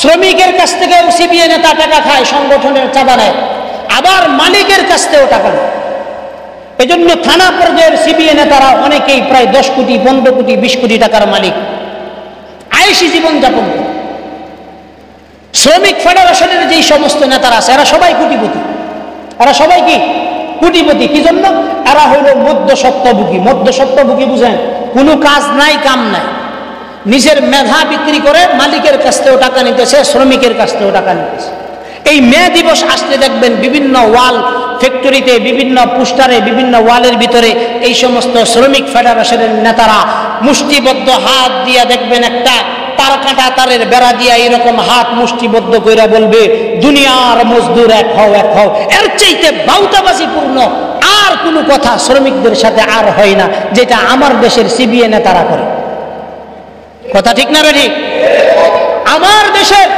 শ্রমিকের কাছ থেকেও সিবিএ নেতা টাকা খায়, সংগঠনের চাঁদা নেয়, আবার মালিকের কাছ থেকেও টাকা নেয়। এজন্য থানা পর্যায়ের সিবিএ নেতারা অনেকেই প্রায় 10 কোটি, 15 কোটি, 20 কোটি টাকার মালিক, আয়েশি জীবনযাপন। শ্রমিক ফেডারেশনের যেই সমস্ত নেতারা আছে এরা সবাই কোটিপতি। এরা সবাই কি? কোটিপতি। কি জন্য? এরা হইল মধ্যস্বত্বভোগী। মধ্যস্বত্বভোগী বুঝেন? কোনো কাজ নাই, কাম নাই, নিজের মেধা বিক্রি করে মালিকের কাছ থেকেও টাকা নিতেছে, শ্রমিকের কাছ থেকেও টাকা নিতেছে। এই মে দিবস আসলে দেখবেন বিভিন্ন ওয়াল ফ্যাক্টরিতে, বিভিন্ন পোস্টারে, বিভিন্ন ওয়ালের ভিতরে এই সমস্ত শ্রমিক ফেডারেশনের নেতারা মুষ্টিবদ্ধ হাত দিয়ে দেখবেন একটা তার কাটা তারের বেড়া দিয়া এরকম হাত মুষ্টিবদ্ধ করে বলবে, দুনিয়ার মজদুর এক হও, এক হও। এর চাইতে বাউতাবাজিপূর্ণ আর কোনো কথা শ্রমিকদের সাথে আর হয় না, যেটা আমার দেশের সিবিএ নেতারা করে। কথা ঠিক না রে? ঠিক। আমার দেশের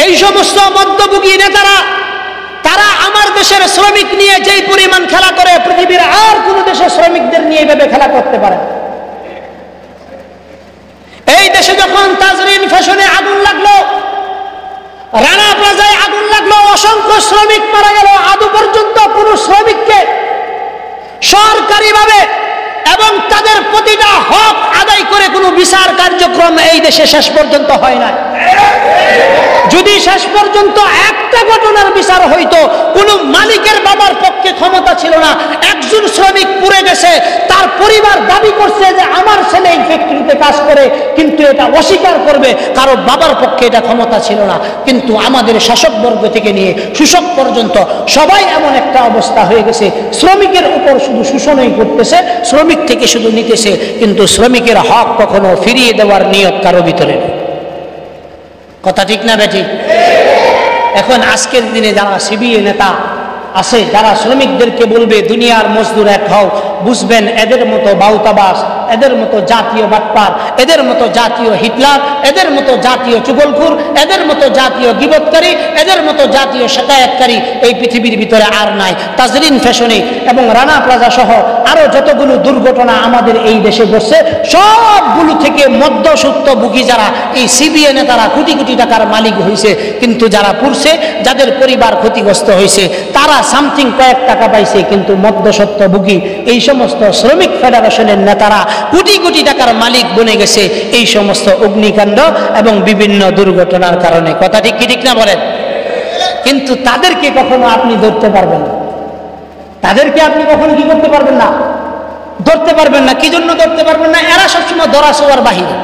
এই সমস্ত মধ্যভোগী নেতারা, তারা আমার দেশের শ্রমিক নিয়ে যেই পরিমাণ খেলা করে, পৃথিবীর আর কোন দেশের শ্রমিকদের নিয়ে এভাবে খেলা করতে পারে। এই দেশে যখন তাজরিন ফ্যাশনে আগুন লাগলো, রানা প্লাজায় আগুন লাগলো, অসংখ্য শ্রমিক মারা গেল, আদৌ পর্যন্ত কোন শ্রমিককে সরকারিভাবে এবং তাদের প্রতিটা হক আদায় করে কোনো বিচার কার্যক্রম এই দেশে শেষ পর্যন্ত হয় না। যদি শেষ পর্যন্ত একটা ঘটনার বিচার হইতো, কোন মালিকের বাবার পক্ষে ক্ষমতা ছিল না, একজন শ্রমিক পুড়ে গেছে, তার পরিবার দাবি করছে যে আমার ছেলে এই ফ্যাক্টরিতে কাজ করে, কিন্তু এটা অস্বীকার করবে, কারো বাবার পক্ষে এটা ক্ষমতা ছিল না। কিন্তু আমাদের শাসকবর্গ থেকে নিয়ে শোষক পর্যন্ত সবাই এমন একটা অবস্থা হয়ে গেছে, শ্রমিকের উপর শুধু শোষণই করতেছে, শ্রমিক থেকে শুধু নিতেছে, কিন্তু শ্রমিকের হক কখনো ফিরিয়ে দেওয়ার নিয়ত কারো ভিতরে নেই। কথা ঠিক না বেঠিক? এখন আজকের দিনে যারা সিবিএ নেতা আছে, যারা শ্রমিকদেরকে বলবে দুনিয়ার মজদুর এক হও, বুঝবেন এদের মতো বাউতাবাস, এদের মতো জাতীয় বাটপার, এদের মতো জাতীয় হিটলার, এদের মতো জাতীয় চুগলখোর, এদের মতো জাতীয় গীবতকারী, এদের মতো জাতীয় শাকায়াতকারী এই পৃথিবীর ভিতরে আর নাই। তাজরিন ফ্যাশনে এবং রানা প্লাজা সহ আরো যতগুলো দুর্ঘটনা আমাদের এই দেশে ঘটছে, সবগুলো থেকে মধ্যস্বত্বভোগী যারা এই সিবিএ নেতারা কোটি কোটি টাকার মালিক হয়েছে, কিন্তু যারা পুরছে, যাদের পরিবার ক্ষতিগ্রস্ত হয়েছে, তারা সামথিং কয়েক টাকা পাইছে, কিন্তু মধ্যস্বত্বভোগী এই সমস্ত শ্রমিক ফেডারেশনের নেতারা কোটি কোটি টাকার মালিক বনে গেছে এই সমস্ত অগ্নিকাণ্ড এবং বিভিন্ন দুর্ঘটনার কারণে। কথা ঠিক কি ঠিক না বলেন? কিন্তু তাদেরকে কখনো আপনি ধরতে পারবেন না, তাদেরকে আপনি কখনো কি করতে পারবেন না, ধরতে পারবেন না। কি জন্য ধরতে পারবেন না? এরা সবসময় দরাছোয়ার বাহিরে,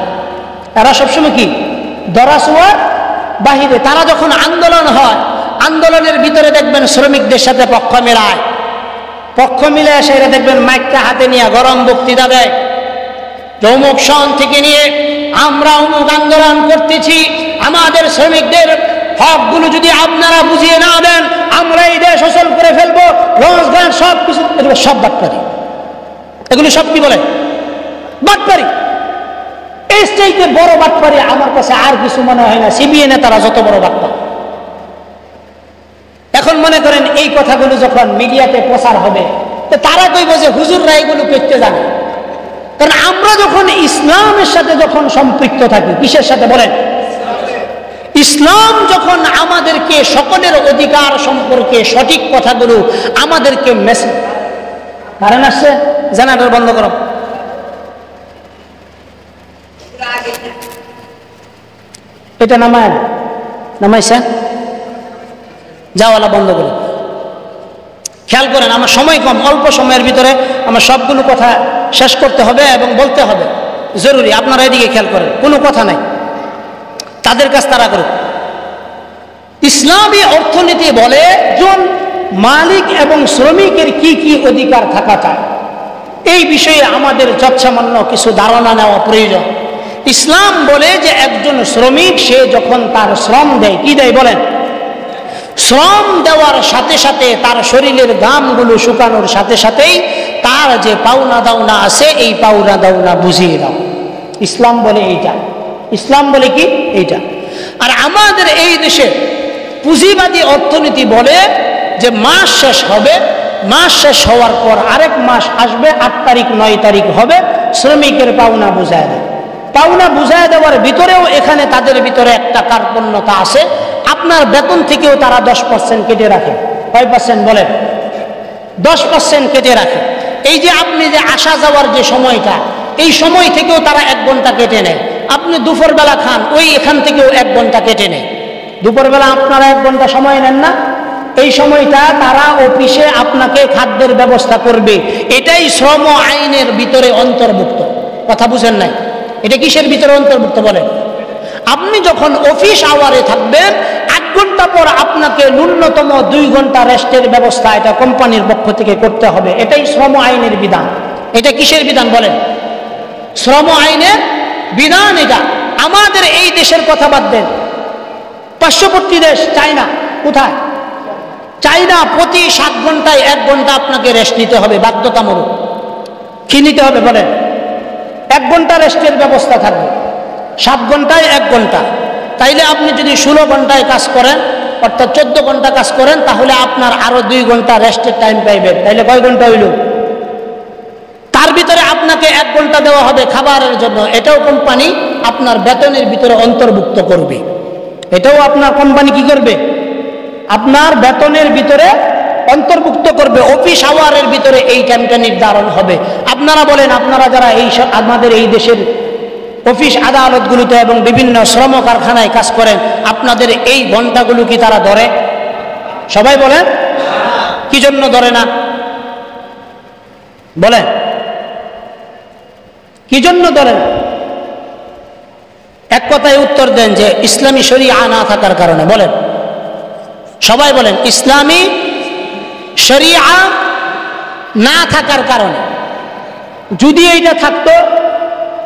এরা সবসময় কি দরাছোয়ার বাহিরে। তারা যখন আন্দোলন হয়, আন্দোলনের ভিতরে দেখবেন শ্রমিকদের সাথে পক্ষ মেলায়, পক্ষ মিলে এসে এরা দেখবেন মাইকটা হাতে নিয়ে গরম বক্তৃতা দেয়, অমুক সন থেকে নিয়ে আমরা অমুক আন্দোলন করতেছি, আমাদের শ্রমিকদের হকগুলো যদি আপনারা বুঝিয়ে না দেন আমরা এই দেশ অচল করে ফেলবো, রোজগার সব কিছু। এগুলো সব বাটপারি, এগুলো সব কি বলে বাটপারি। এই চাইতে বড় বাটপারি আমার কাছে আর কিছু মনে হয় না, সিবিএ নেতারা যত বড় বাটপার। এখন মনে করেন এই কথাগুলো যখন মিডিয়াতে প্রচার হবে, তো তারা কইব যে হুজুররা এগুলো করতে জানে। কারণ আমরা যখন ইসলামের সাথে যখন সম্পৃক্ত থাকি, কিসের সাথে বলেন? ইসলাম যখন আমাদেরকে সকলের অধিকার সম্পর্কে সঠিক কথাগুলো আমাদেরকে মেসেজ কারণ আসছে, জানাটা বন্ধ করো, এটা নামায় নামাইছে যাওয়ালা বন্ধ করে। খেয়াল করেন, আমার সময় কম, অল্প সময়ের ভিতরে আমার সবগুলো কথা শেষ করতে হবে এবং বলতে হবে, জরুরি। আপনারা এদিকে খেয়াল করেন, কোনো কথা নাই, তাদের কাজ তারা করুক। ইসলামী অর্থনীতি বলে একজন মালিক এবং শ্রমিকের কি কি অধিকার থাকা চায়, এই বিষয়ে আমাদের যৎসামান্য কিছু ধারণা নেওয়া প্রয়োজন। ইসলাম বলে যে একজন শ্রমিক সে যখন তার শ্রম দেয়, কি দেয় বলেন? শ্রম দেওয়ার সাথে সাথে তার শরীরের ঘামগুলো শুকানোর সাথে সাথেই তার যে পাওনা দাওনা আছে এই পাওনা দাওনা বুঝিয়ে দাও। ইসলাম বলে এইটা, ইসলাম বলে কি এইটা। আর আমাদের এই দেশে পুঁজিবাদী অর্থনীতি বলে যে মাস শেষ হবে, মাস শেষ হওয়ার পর আরেক মাস আসবে, 8 তারিখ 9 তারিখ হবে, শ্রমিকের পাওনা বুঝায় দেয়। পাওনা বুঝায় দেওয়ার ভিতরেও এখানে তাদের ভিতরে একটা কার্পণ্যতা আছে। আপনার বেতন থেকেও তারা 10% কেটে রাখে। কয় পার্সেন্ট বলেন? 10% কেটে রাখে। এই যে আপনি যে আসা যাওয়ার যে সময়টা, এই সময় থেকেও তারা 1 ঘন্টা কেটে নেয়। আপনি দুপুরবেলা খান, ওই এখান থেকেও 1 ঘন্টা কেটে নেয়। দুপুরবেলা আপনারা 1 ঘন্টা সময় নেন না, এই সময়টা তারা অফিসে আপনাকে খাদ্যের ব্যবস্থা করবে। এটাই শ্রম আইনের ভিতরে অন্তর্ভুক্ত। কথা বুঝেন নাই? এটা কিসের ভিতরে অন্তর্ভুক্ত বলেন? আপনি যখন অফিস আওয়ারে থাকবেন, 1 ঘন্টা পর আপনাকে ন্যূনতম 2 ঘন্টা রেস্টের ব্যবস্থা এটা কোম্পানির পক্ষ থেকে করতে হবে। এটাই শ্রম আইনের বিধান। এটা কিসের বিধান বলেন? শ্রম আইনের বিধান এটা। আমাদের এই দেশের কথা বাদ দেন, পার্শ্ববর্তী দেশ চায়না, কোথায়? চায়না প্রতি 7 ঘন্টায় 1 ঘন্টা আপনাকে রেস্ট নিতে হবে বাধ্যতামূলক। কি নিতে হবে বলেন? 1 ঘন্টা রেস্টের ব্যবস্থা থাকবে, 7 ঘন্টায় 1 ঘন্টা। তাইলে আপনি যদি 16 ঘন্টায় কাজ করেন, অর্থাৎ 14 ঘন্টা কাজ করেন, তাহলে আপনার আরো 2 ঘন্টা রেস্টের টাইম পাইবেন। তাইলে কয় ঘন্টা হইল? তার ভিতরে আপনাকে 1 ঘন্টা দেওয়া হবে খাবারের জন্য। এটাও কোম্পানি আপনার বেতনের ভিতরে অন্তর্ভুক্ত করবে। এটাও আপনার কোম্পানি কি করবে? আপনার বেতনের ভিতরে অন্তর্ভুক্ত করবে। অফিস আওয়ারের ভিতরে এই টাইমটা নির্ধারণ হবে। আপনারা বলেন, আপনারা যারা এই আমাদের এই দেশের অফিস আদালতগুলোতে এবং বিভিন্ন শ্রম কারখানায় কাজ করেন, আপনাদের এই ঘন্টাগুলো কি তারা ধরে? সবাই বলেন, কি জন্য ধরে না বলেন? কি জন্য ধরে না? এক কথায় উত্তর দেন যে ইসলামী শরিয়া না থাকার কারণে। বলেন, সবাই বলেন, ইসলামী শরিয়া না থাকার কারণে। যদি এইটা থাকতো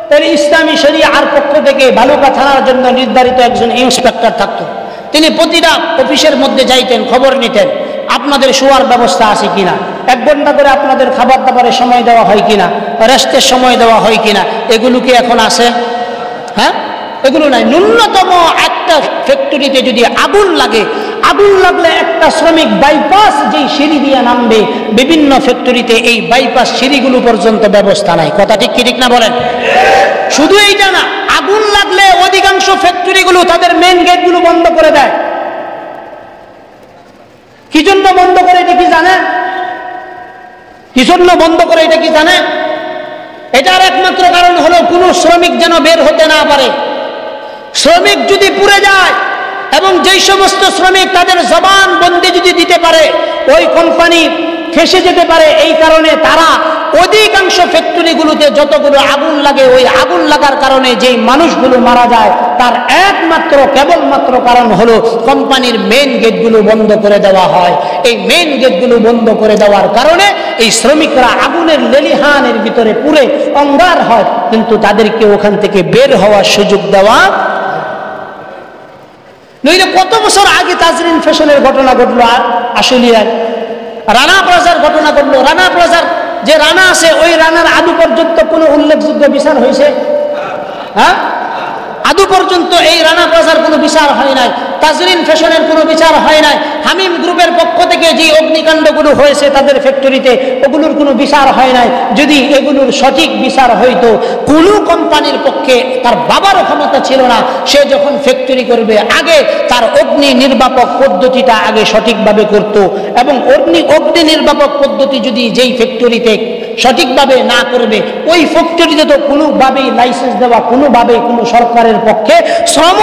তাহলে ইসলামী শরিয়ার পক্ষ থেকে বালুকা থানার জন্য নির্ধারিত একজন ইন্সপেক্টর থাকতো, তিনি প্রতিটা অফিসের মধ্যে যাইতেন, খবর নিতেন আপনাদের শোয়ার ব্যবস্থা আছে কিনা, 1 ঘন্টা করে আপনাদের খাবার দাবারের সময় দেওয়া হয় কিনা, রেস্টের সময় দেওয়া হয় কিনা। এগুলো কি এখন আছে? হ্যাঁ, এগুলো নাই। ন্যূনতম একটা ফ্যাক্টরিতে যদি আগুন লাগে, আগুন লাগলে একটা শ্রমিক বাইপাস যেই সিঁড়ি দিয়ে নামবে, বিভিন্ন ফ্যাক্টরিতে এই বাইপাস সিঁড়িগুলো পর্যন্ত ব্যবস্থা নাই। কথা ঠিক কি ঠিক না বলেন? শুধু এইটা না, আগুন লাগলে অধিকাংশ ফ্যাক্টরিগুলো তাদের মেন গেটগুলো বন্ধ করে দেয়। কি জন্য বন্ধ করে এটা কি জানেন? কি জন্য বন্ধ করে এটা কি জানেন? এটার একমাত্র কারণ হলো কোনো শ্রমিক যেন বের হতে না পারে। শ্রমিক যদি পুড়ে যায় এবং যেই সমস্ত শ্রমিক তাদের জবান বন্দি যদি দিতে পারে, ওই কোম্পানি ফেঁসে যেতে পারে। এই কারণে তারা অধিকাংশ ফ্যাক্টরিগুলোতে যতগুলো আগুন লাগে, ওই আগুন লাগার কারণে যেই মানুষগুলো মারা যায় তার একমাত্র কেবলমাত্র কারণ হলো কোম্পানির মেন গেটগুলো বন্ধ করে দেওয়া হয়। এই মেন গেটগুলো বন্ধ করে দেওয়ার কারণে এই শ্রমিকরা আগুনের লেলিহানের ভিতরে পুড়ে অঙ্গার হয়, কিন্তু তাদেরকে ওখান থেকে বের হওয়ার সুযোগ দেওয়া। নইলে কত বছর আগে তাজরিন ফ্যাশনের ঘটনা ঘটলো, আশুলিয়ার রানা প্লাজার ঘটনা ঘটলো। রানা প্লাজার যে রানা আছে, ওই রানার আদু পর্যন্ত কোনো উল্লেখযোগ্য বিচার হয়েছে? হ্যাঁ, আদু পর্যন্ত এই রানা প্লাজার কোনো বিচার হয় নাই, তাজরিন ফ্যাশনের কোনো বিচার হয় নাই। হামিম গ্রুপের পক্ষ থেকে যে অগ্নিকাণ্ডগুলো হয়েছে তাদের ফ্যাক্টরিতে, ওগুলোর কোনো বিচার হয় নাই। যদি এগুলোর সঠিক বিচার হইতো, কোনো কোম্পানির পক্ষে তার বাবারও ক্ষমতা ছিল না। সে যখন ফ্যাক্টরি করবে, আগে তার অগ্নি নির্বাপক পদ্ধতিটা আগে সঠিকভাবে করত, এবং অগ্নি নির্বাপক পদ্ধতি যদি যেই ফ্যাক্টরিতে সঠিকভাবে না করবে, ওই ফ্যাক্টরিতে তো কোনোভাবেই লাইসেন্স দেওয়া কোনোভাবেই কোনো সরকারের পক্ষে, শ্রম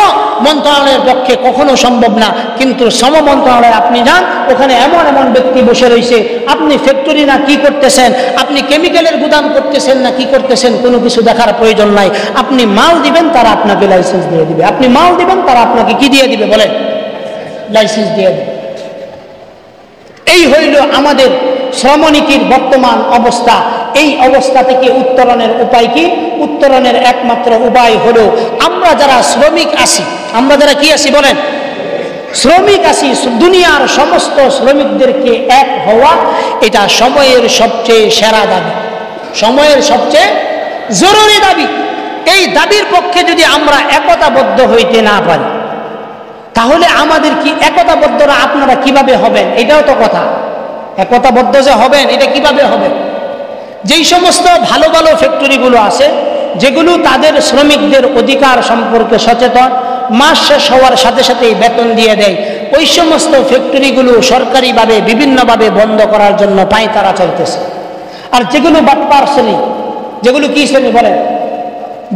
মন্ত্রণালয়ের পক্ষে কখনো সম্ভব না। কিন্তু শ্রম মন্ত্রণালয়ে আপনি যান, ওখানে এমন এমন ব্যক্তি বসে রয়েছে, আপনি ফ্যাক্টরি না কি করতেছেন, আপনি কেমিক্যালের গুদাম করতেছেন না কি করতেছেন, কোনো কিছু দেখার প্রয়োজন নাই। আপনি মাল দিবেন, তারা আপনাকে লাইসেন্স দিয়ে দিবে। আপনি মাল দিবেন, তারা আপনাকে কি দিয়ে দিবে বলেন? লাইসেন্স দিয়ে দিবে। এই হইল আমাদের শ্রমনীতির বর্তমান অবস্থা। এই অবস্থা থেকে উত্তরণের উপায় কি? উত্তরণের একমাত্র উপায় হলো আমরা যারা শ্রমিক আছি, আমরা যারা কি আছি বলেন? শ্রমিক আছি, দুনিয়ার সমস্ত শ্রমিকদেরকে এক হওয়া, এটা সময়ের সবচেয়ে সেরা দাবি, সময়ের সবচেয়ে জরুরি দাবি। এই দাবির পক্ষে যদি আমরা একতাবদ্ধ হইতে না পারি, তাহলে আমাদের কি একতাবদ্ধরা আপনারা কিভাবে হবেন? এটাও তো কথা। একতাবদ্ধ যে হবেন, এটা কিভাবে হবে? যেই সমস্ত ভালো ভালো ফ্যাক্টরিগুলো আছে, যেগুলো তাদের শ্রমিকদের অধিকার সম্পর্কে সচেতন, মাস শেষ হওয়ার সাথে সাথেই বেতন দিয়ে দেয়, ওই সমস্ত ফ্যাক্টরিগুলো সরকারিভাবে বিভিন্নভাবে বন্ধ করার জন্য পায়তারা চলতেছে। আর যেগুলো বাটপার শ্রেণী, যেগুলো কি শ্রেণী বলেন?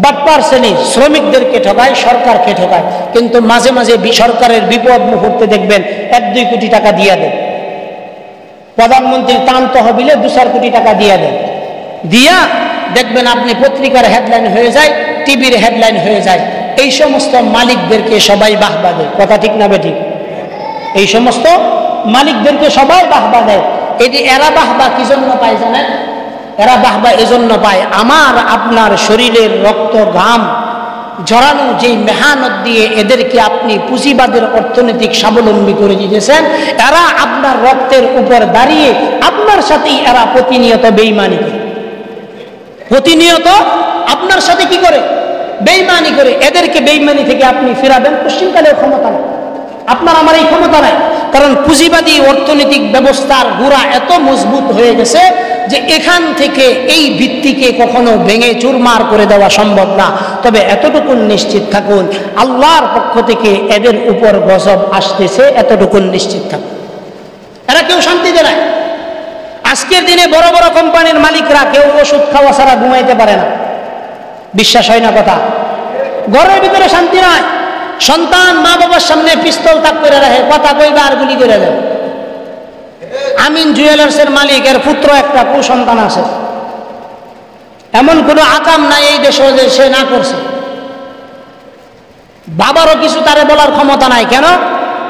বাটপার শ্রেণী, শ্রমিকদেরকে ঠকায়, সরকারকে ঠকায়, কিন্তু মাঝে মাঝে সরকারের বিপদ মুহূর্তে দেখবেন 1-2 কোটি টাকা দিয়ে দেয়। প্রধানমন্ত্রীর ত্রাণ তহবিলে 2-4 কোটি টাকা দিয়ে দেয়, দিয়া দেখবেন আপনি পত্রিকার হেডলাইন হয়ে যায়, টিভির হেডলাইন হয়ে যায়। এই সমস্ত মালিকদেরকে সবাই বাহবা দেয়। কথা ঠিক না বেঠিক? এই সমস্ত মালিকদেরকে সবাই বাহবা দেয়। এটি এরা বাহবা কি জন্য পায় জানেন? এরা বাহবা এজন্য পায়, আমার আপনার শরীরের রক্ত ঘাম জড়ানো যেই মেহনত দিয়ে এদেরকে আপনি পুঁজিবাদের অর্থনৈতিক স্বাবলম্বী করে দিতেছেন, এরা আপনার রক্তের উপর দাঁড়িয়ে আপনার সাথেই এরা প্রতিনিয়ত বেঈমানি করে, প্রতিনিয়ত আপনার সাথে কি করে? বেঈমানি করে। এদেরকে বেঈমানি থেকে আপনি ফিরাবেন পশ্চিমকালের ক্ষমতা নাই, আপনার আমার এই ক্ষমতা নাই। কারণ পুঁজিবাদী অর্থনৈতিক ব্যবস্থার গোড়া এত মজবুত হয়ে গেছে যে এখান থেকে এই ভিত্তিকে কখনো ভেঙে চুরমার করে দেওয়া সম্ভব না। তবে এতটুকু নিশ্চিত থাকুন, আল্লাহর পক্ষ থেকে এদের উপর গজব আসতেছে, এতটুকু নিশ্চিত থাকুন। এরা কেউ শান্তিতে নাই। আজকের দিনে বড় বড় কোম্পানির মালিকরা কেউ ওষুধ খাওয়া ছাড়া ঘুমাইতে পারে না। বিশ্বাস হয় না কথা? ঘরের ভিতরে শান্তি নাই। সন্তান মা বাবার সামনে পিস্তল তাক করে রাখে, কথা কইবা আর গুলি করে দেয়। আমিন জুয়েলার্সের মালিকের পুত্র একটা কুসন্তান আছে, এমন কোনো আকাম নাই এই দেশে যে সে না করছে। বাবারও কিছু তারে বলার ক্ষমতা নাই। কেন?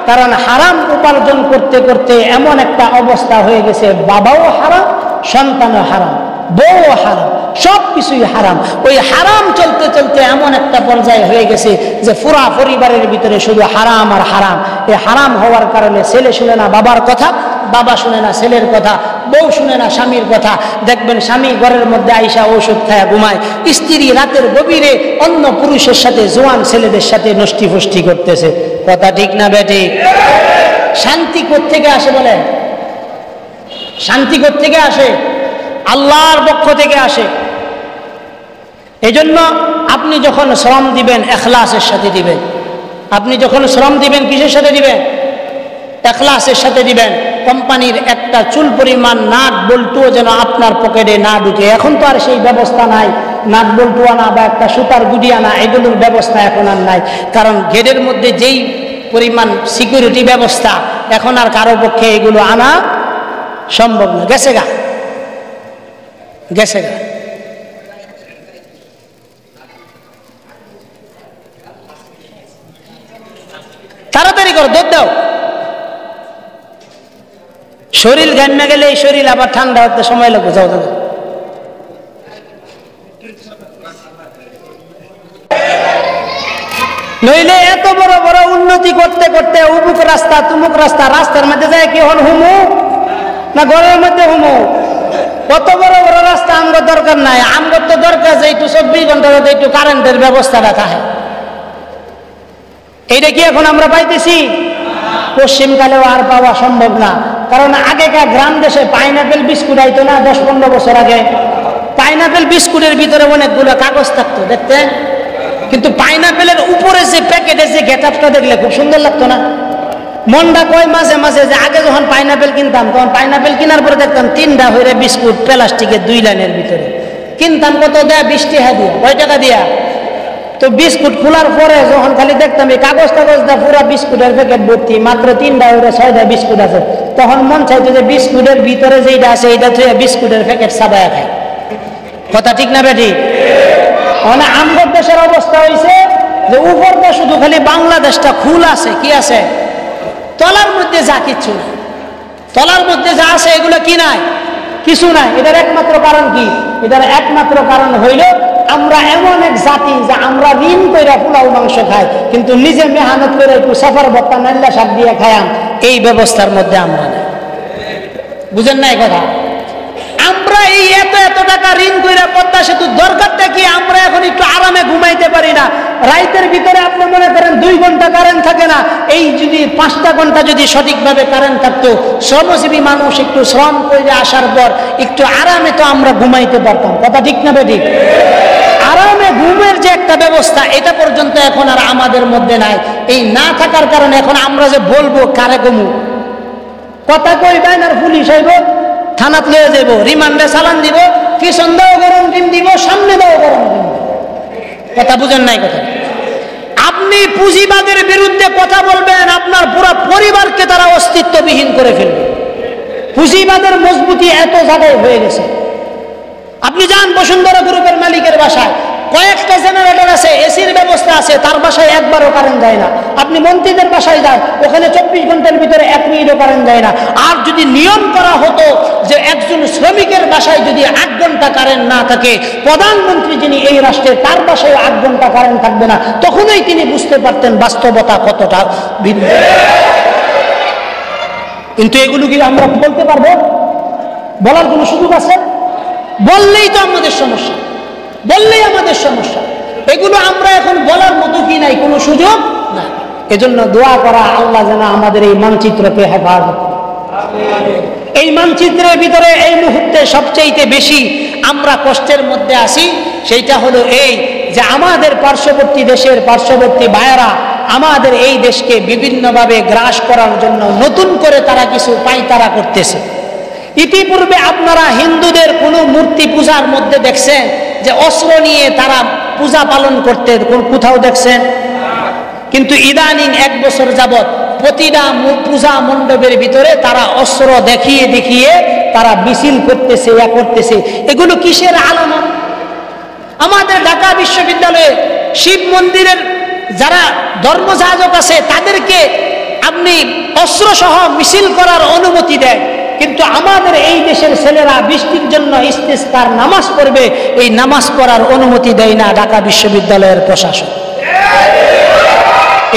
কারণ হারাম উপার্জন করতে করতে এমন একটা অবস্থা হয়ে গেছে, বাবাও হারাম, সন্তানও হারাম, বউও হারাম, সব কিছুই হারাম। ওই হারাম চলতে চলতে এমন একটা পর্যায়ে হয়ে গেছে যে পুরা পরিবারের ভিতরে শুধু হারাম আর হারাম। এই হারাম হওয়ার কারণে ছেলে শুনে না বাবার কথা, বাবা শুনে না ছেলের কথা, বউ শুনে না স্বামীর কথা। দেখবেন স্বামী ঘরের মধ্যে আইসা ঔষধ খায়া ঘুমায়, স্ত্রী রাতের গভীরে অন্য পুরুষের সাথে, জোয়ান ছেলেদের সাথে নষ্টি ফষ্টি করতেছে। কথা ঠিক না বেঠিক? শান্তি কোত্থেকে আসে বলেন? শান্তি কোত্থেকে আসে? আল্লাহর পক্ষ থেকে আসে। এজন্য আপনি যখন শ্রম দিবেন ইখলাসের সাথে দিবেন। আপনি যখন শ্রম দিবেন কিসের সাথে দিবেন? ইখলাসের সাথে দিবেন। কোম্পানির একটা চুল পরিমাণ নাট বল্টুও যেন আপনার পকেটে না ঢুকে। এখন তো আর সেই ব্যবস্থা নাই, নাট বল্টু আনা বা একটা সুতার গুড়ি আনা, এগুলোর ব্যবস্থা এখন আর নাই। কারণ গেটের মধ্যে যেই পরিমাণ সিকিউরিটি ব্যবস্থা, এখন আর কারো পক্ষে এগুলো আনা সম্ভব না। গেছে গা, গেছে গা। তাড়াতাড়ি করো, দুধ দাও। শরীর গান্না গেলে এই শরীর আবার ঠান্ডা হতে সময় লাগবে। যাও যাও। নইলে এত বড় বড় উন্নতি করতে করতে উমুক রাস্তা তুমুক রাস্তা, রাস্তার মধ্যে যায় কি হল হুমু না ঘরের মধ্যে হুমু? কত বড় বড় রাস্তা আমগর দরকার নাই। আমগর তো দরকার যে একটু 24 ঘন্টা যাতে একটু কারেন্টের ব্যবস্থাটা থাকে। এইটা কি এখন আমরা পাইতেছি? পশ্চিমকালেও আর পাওয়া সম্ভব না। কারণ আগেকার গ্রাম দেশে পাইনাপেল বিস্কুট আইতো না 10-15 বছর আগে? পাইনাপেল বিস্কুটের ভিতরে অনেকগুলো কাগজ থাকতো, দেখতেন? কিন্তু পাইনাপেলের উপরে যে প্যাকেটে যে গেটআপটা দেখলে খুব সুন্দর লাগতো না? মনটা কয় মাঝে মাঝে যে আগে যখন পাইনাপেল কিনতাম, তখন পাইনাপেল কেনার পরে দেখতাম 3টা হইরে বিস্কুট প্লাস্টিকের 2 লাইনের ভিতরে। কিনতাম কত দেয়া? 20 টাকা দিয়া। কয় টাকা দিয়া? তো বিস্কুট খোলার পরে যখন খালি দেখতাম এই কাগজ দা পুরা বিস্কুটের প্যাকেট ভর্তি, মাত্র 3টা হইরে 6টা বিস্কুট আছে, তখন মন চাইতো যে বিস্কুটের ভিতরে যেটা আছে এইটা তুই বিস্কুটের প্যাকেট সাবায়া খায়। কথা ঠিক না বেটি? মানে আমগর দেশের অবস্থা হয়েছে যে উপরটা শুধু খালি বাংলাদেশটা ফুল আছে, কি আছে? তলার মধ্যে যা কিচ্ছু নাই। তলার মধ্যে যা আছে এগুলো কি নাই? কিছু নাই। এটার একমাত্র কারণ কি? এটার একমাত্র কারণ হইল আমরা এমন এক জাতি যে আমরা ঋণ কইরা পোলাও মাংস খাই, কিন্তু নিজে মেহনত করে একটু সফর ভত্তা নাল্লা শাক দিয়ে খায়াম, এই ব্যবস্থার মধ্যে আমরা নাই। বুঝেন না এই কথা? আমরা এই এত এত টাকা ঋণ কইরা পদ্মা সেতু দরকারটা কি? আমরা এখন একটু আরামে ঘুমাইতে পারি না। রাইতের ভিতরে আপনি মনে করেন 2 ঘন্টা কারেন্ট থাকে না। এই যদি 5টা ঘন্টা যদি সঠিকভাবে কারেন্ট থাকতো, শ্রমজীবী মানুষ একটু শ্রম করে আসার পর একটু আরামে তো আমরা ঘুমাইতে পারতাম। কথা ঠিক না বেঠিক? আরামে ঘুমের যে একটা ব্যবস্থা, এটা পর্যন্ত এখন আর আমাদের মধ্যে নাই। এই না থাকার কারণে এখন আমরা যে বলবো কারে কমু, কথা কইবেন আর পুলিশ আইব, থানাত লয়ে যাব, রিমান্ডে চালান দিব, পিছন দাও গরম ডিম দিব, সামনে দাও গরম ডিম। কথা বুঝেন নাই? কথা আপনি পুঁজিবাদের বিরুদ্ধে কথা বলবেন, আপনার পুরো পরিবারকে তারা অস্তিত্ববিহীন করে ফেলবে। পুঁজিবাদের মজবুতি এত জায়গায় হয়ে গেছে। আপনি যান বসুন্ধরা গ্রুপের মালিকের বাসায়, কয়েকটা জেনারেটর আছে, এসির ব্যবস্থা আছে, তার বাসায় একবারও কারেন্ট যায় না। আপনি মন্ত্রীদের বাসায় যান, ওখানে 24 ঘন্টার ভিতরে 1 মিনিটও কারেন্ট যায় না। আর যদি নিয়ম করা হতো যে একজন শ্রমিকের বাসায় যদি 8 ঘন্টা কারেন্ট না থাকে, প্রধানমন্ত্রী যিনি এই রাষ্ট্রের, তার বাসায় 8 ঘন্টা কারেন্ট থাকবে না, তখনই তিনি বুঝতে পারতেন বাস্তবতা কতটা ভিন্ন। কিন্তু এগুলো কি আমরা বলতে পারবো? বলার কোনো সুযোগ আছে? বললেই তো আমাদের সমস্যা, বললেই আমাদের সমস্যা। এগুলো আমরা এখন বলার মতো কি নাই, কোনো সুযোগ নাই। এজন্য দোয়া করা, আল্লাহ যেন আমাদের এই মানচিত্রকে হেফাজত করে। এই মানচিত্রের ভিতরে এই মুহূর্তে সবচেয়ে বেশি আমরা কষ্টের মধ্যে আছি, সেইটা হলো এই যে আমাদের পার্শ্ববর্তী দেশের পার্শ্ববর্তী ভাইয়েরা আমাদের এই দেশকে বিভিন্নভাবে গ্রাস করার জন্য নতুন করে তারা কিছু পায়তারা করতেছে। ইতিপূর্বে আপনারা হিন্দুদের কোনো মূর্তি পূজার মধ্যে দেখছেন যে অস্ত্র নিয়ে তারা পূজা পালন করতে কোথাও দেখছেন? কিন্তু ইদানিং 1 বছর যাবত প্রতিটা পূজা মণ্ডপের ভিতরে তারা অস্ত্র দেখিয়ে দেখিয়ে তারা মিছিল করতেছে, করতেছে। এগুলো কিসের আলামত? আমাদের ঢাকা বিশ্ববিদ্যালয়ে শিব মন্দিরের যারা ধর্মযাজক আছে তাদেরকে আপনি অস্ত্র সহ মিছিল করার অনুমতি দেয়, কিন্তু আমাদের এই দেশের ছেলেরা বৃষ্টির জন্য ইস্তেসকার নামাজ পড়বে, এই নামাজ পড়ার অনুমতি দেয় না ঢাকা বিশ্ববিদ্যালয়ের প্রশাসন।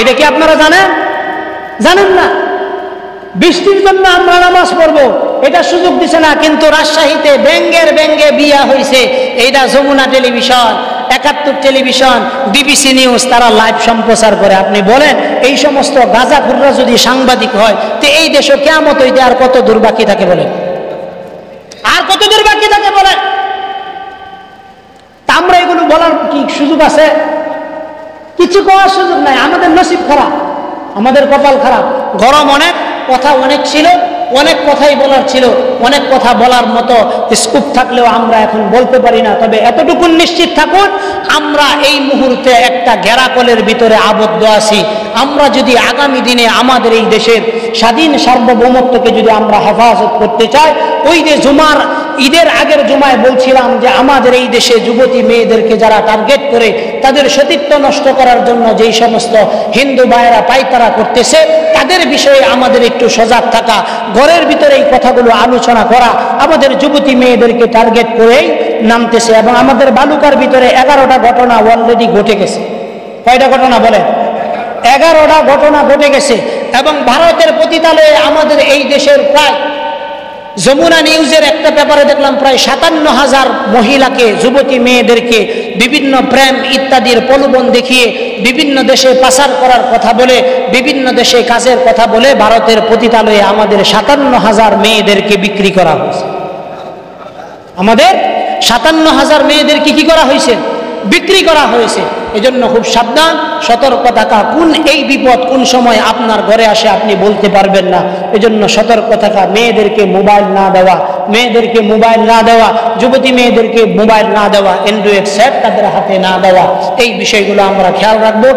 এটা কি আপনারা জানেন? জানেন না? বৃষ্টির জন্য আমরা নামাজ পড়বো এটা সুযোগ দিছে না, কিন্তু রাজশাহীতে ব্যঙ্গে বিয়া হয়েছে, এইটা Jamuna television, 71 television, BBC news তারা লাইভ সম্প্রচার করে। আপনি বলেন এই সমস্ত গাঁজাখুররা যদি সাংবাদিক হয় তো এই দেশে কিয়ামত হইতে আর কত দূর বাকি থাকে বলেন? আর কত দূর বাকি থাকে বলেন? তা আমরা এগুলো বলার কি সুযোগ আছে? কিছু করার সুযোগ নাই। আমাদের নসিব খারাপ, আমাদের কপাল খারাপ। গরম অনেক, কথা অনেক ছিল, অনেক কথাই বলার ছিল, অনেক কথা বলার মতো স্কুপ থাকলেও আমরা এখন বলতে পারি না। তবে এতটুকু নিশ্চিত থাকুন, আমরা এই মুহূর্তে একটা ঘেরাকলের ভিতরে আবদ্ধ আছি। আমরা যদি আগামী দিনে আমাদের এই দেশের স্বাধীন সার্বভৌমত্বকে যদি আমরা হেফাজত করতে চাই, ওই যে ঈদের আগের জুমায় বলছিলাম যে আমাদের এই দেশে যুবতী মেয়েদেরকে যারা টার্গেট করে তাদের সতীত্ব নষ্ট করার জন্য যেই সমস্ত হিন্দু ভাইয়েরা পায়তারা করতেছে, তাদের বিষয়ে আমাদের একটু সজাগ থাকা, ঘরের ভিতরে এই কথাগুলো আলোচনা করা। আমাদের যুবতী মেয়েদেরকে টার্গেট করেই নামতেছে, এবং আমাদের বালুকার ভিতরে 11টা ঘটনা অলরেডি ঘটে গেছে। কয়টা ঘটনা বলেন? 11টা ঘটনা ঘটে গেছে। এবং ভারতের পতিতালয়ে আমাদের এই দেশের প্রায়, যমুনা নিউজের একটা পেপারে দেখলাম প্রায় 57,000 মহিলাকে, যুবতী মেয়েদেরকে বিভিন্ন প্রেম ইত্যাদির প্রলোভন দেখিয়ে বিভিন্ন দেশে পাচার করার কথা বলে, বিভিন্ন দেশে কাজের কথা বলে ভারতের পতিতালয়ে আমাদের 57,000 মেয়েদেরকে বিক্রি করা হয়েছে। আমাদের 57,000 মেয়েদেরকে কি করা হয়েছে? বিক্রি করা হয়েছে। এজন্য খুব সাবধান, সতর্ক থাকা। কোন এই বিপদ কোন সময় আপনার ঘরে আসে আপনি বলতে পারবেন না। এজন্য সতর্ক থাকা, মেয়েদেরকে মোবাইল না দেওয়া, মেয়েদেরকে মোবাইল না দেওয়া, যুবতী মেয়েদেরকে মোবাইল না দেওয়া, অ্যান্ড্রয়েড সেট তাদের হাতে না দেওয়া, এই বিষয়গুলো আমরা খেয়াল রাখবো।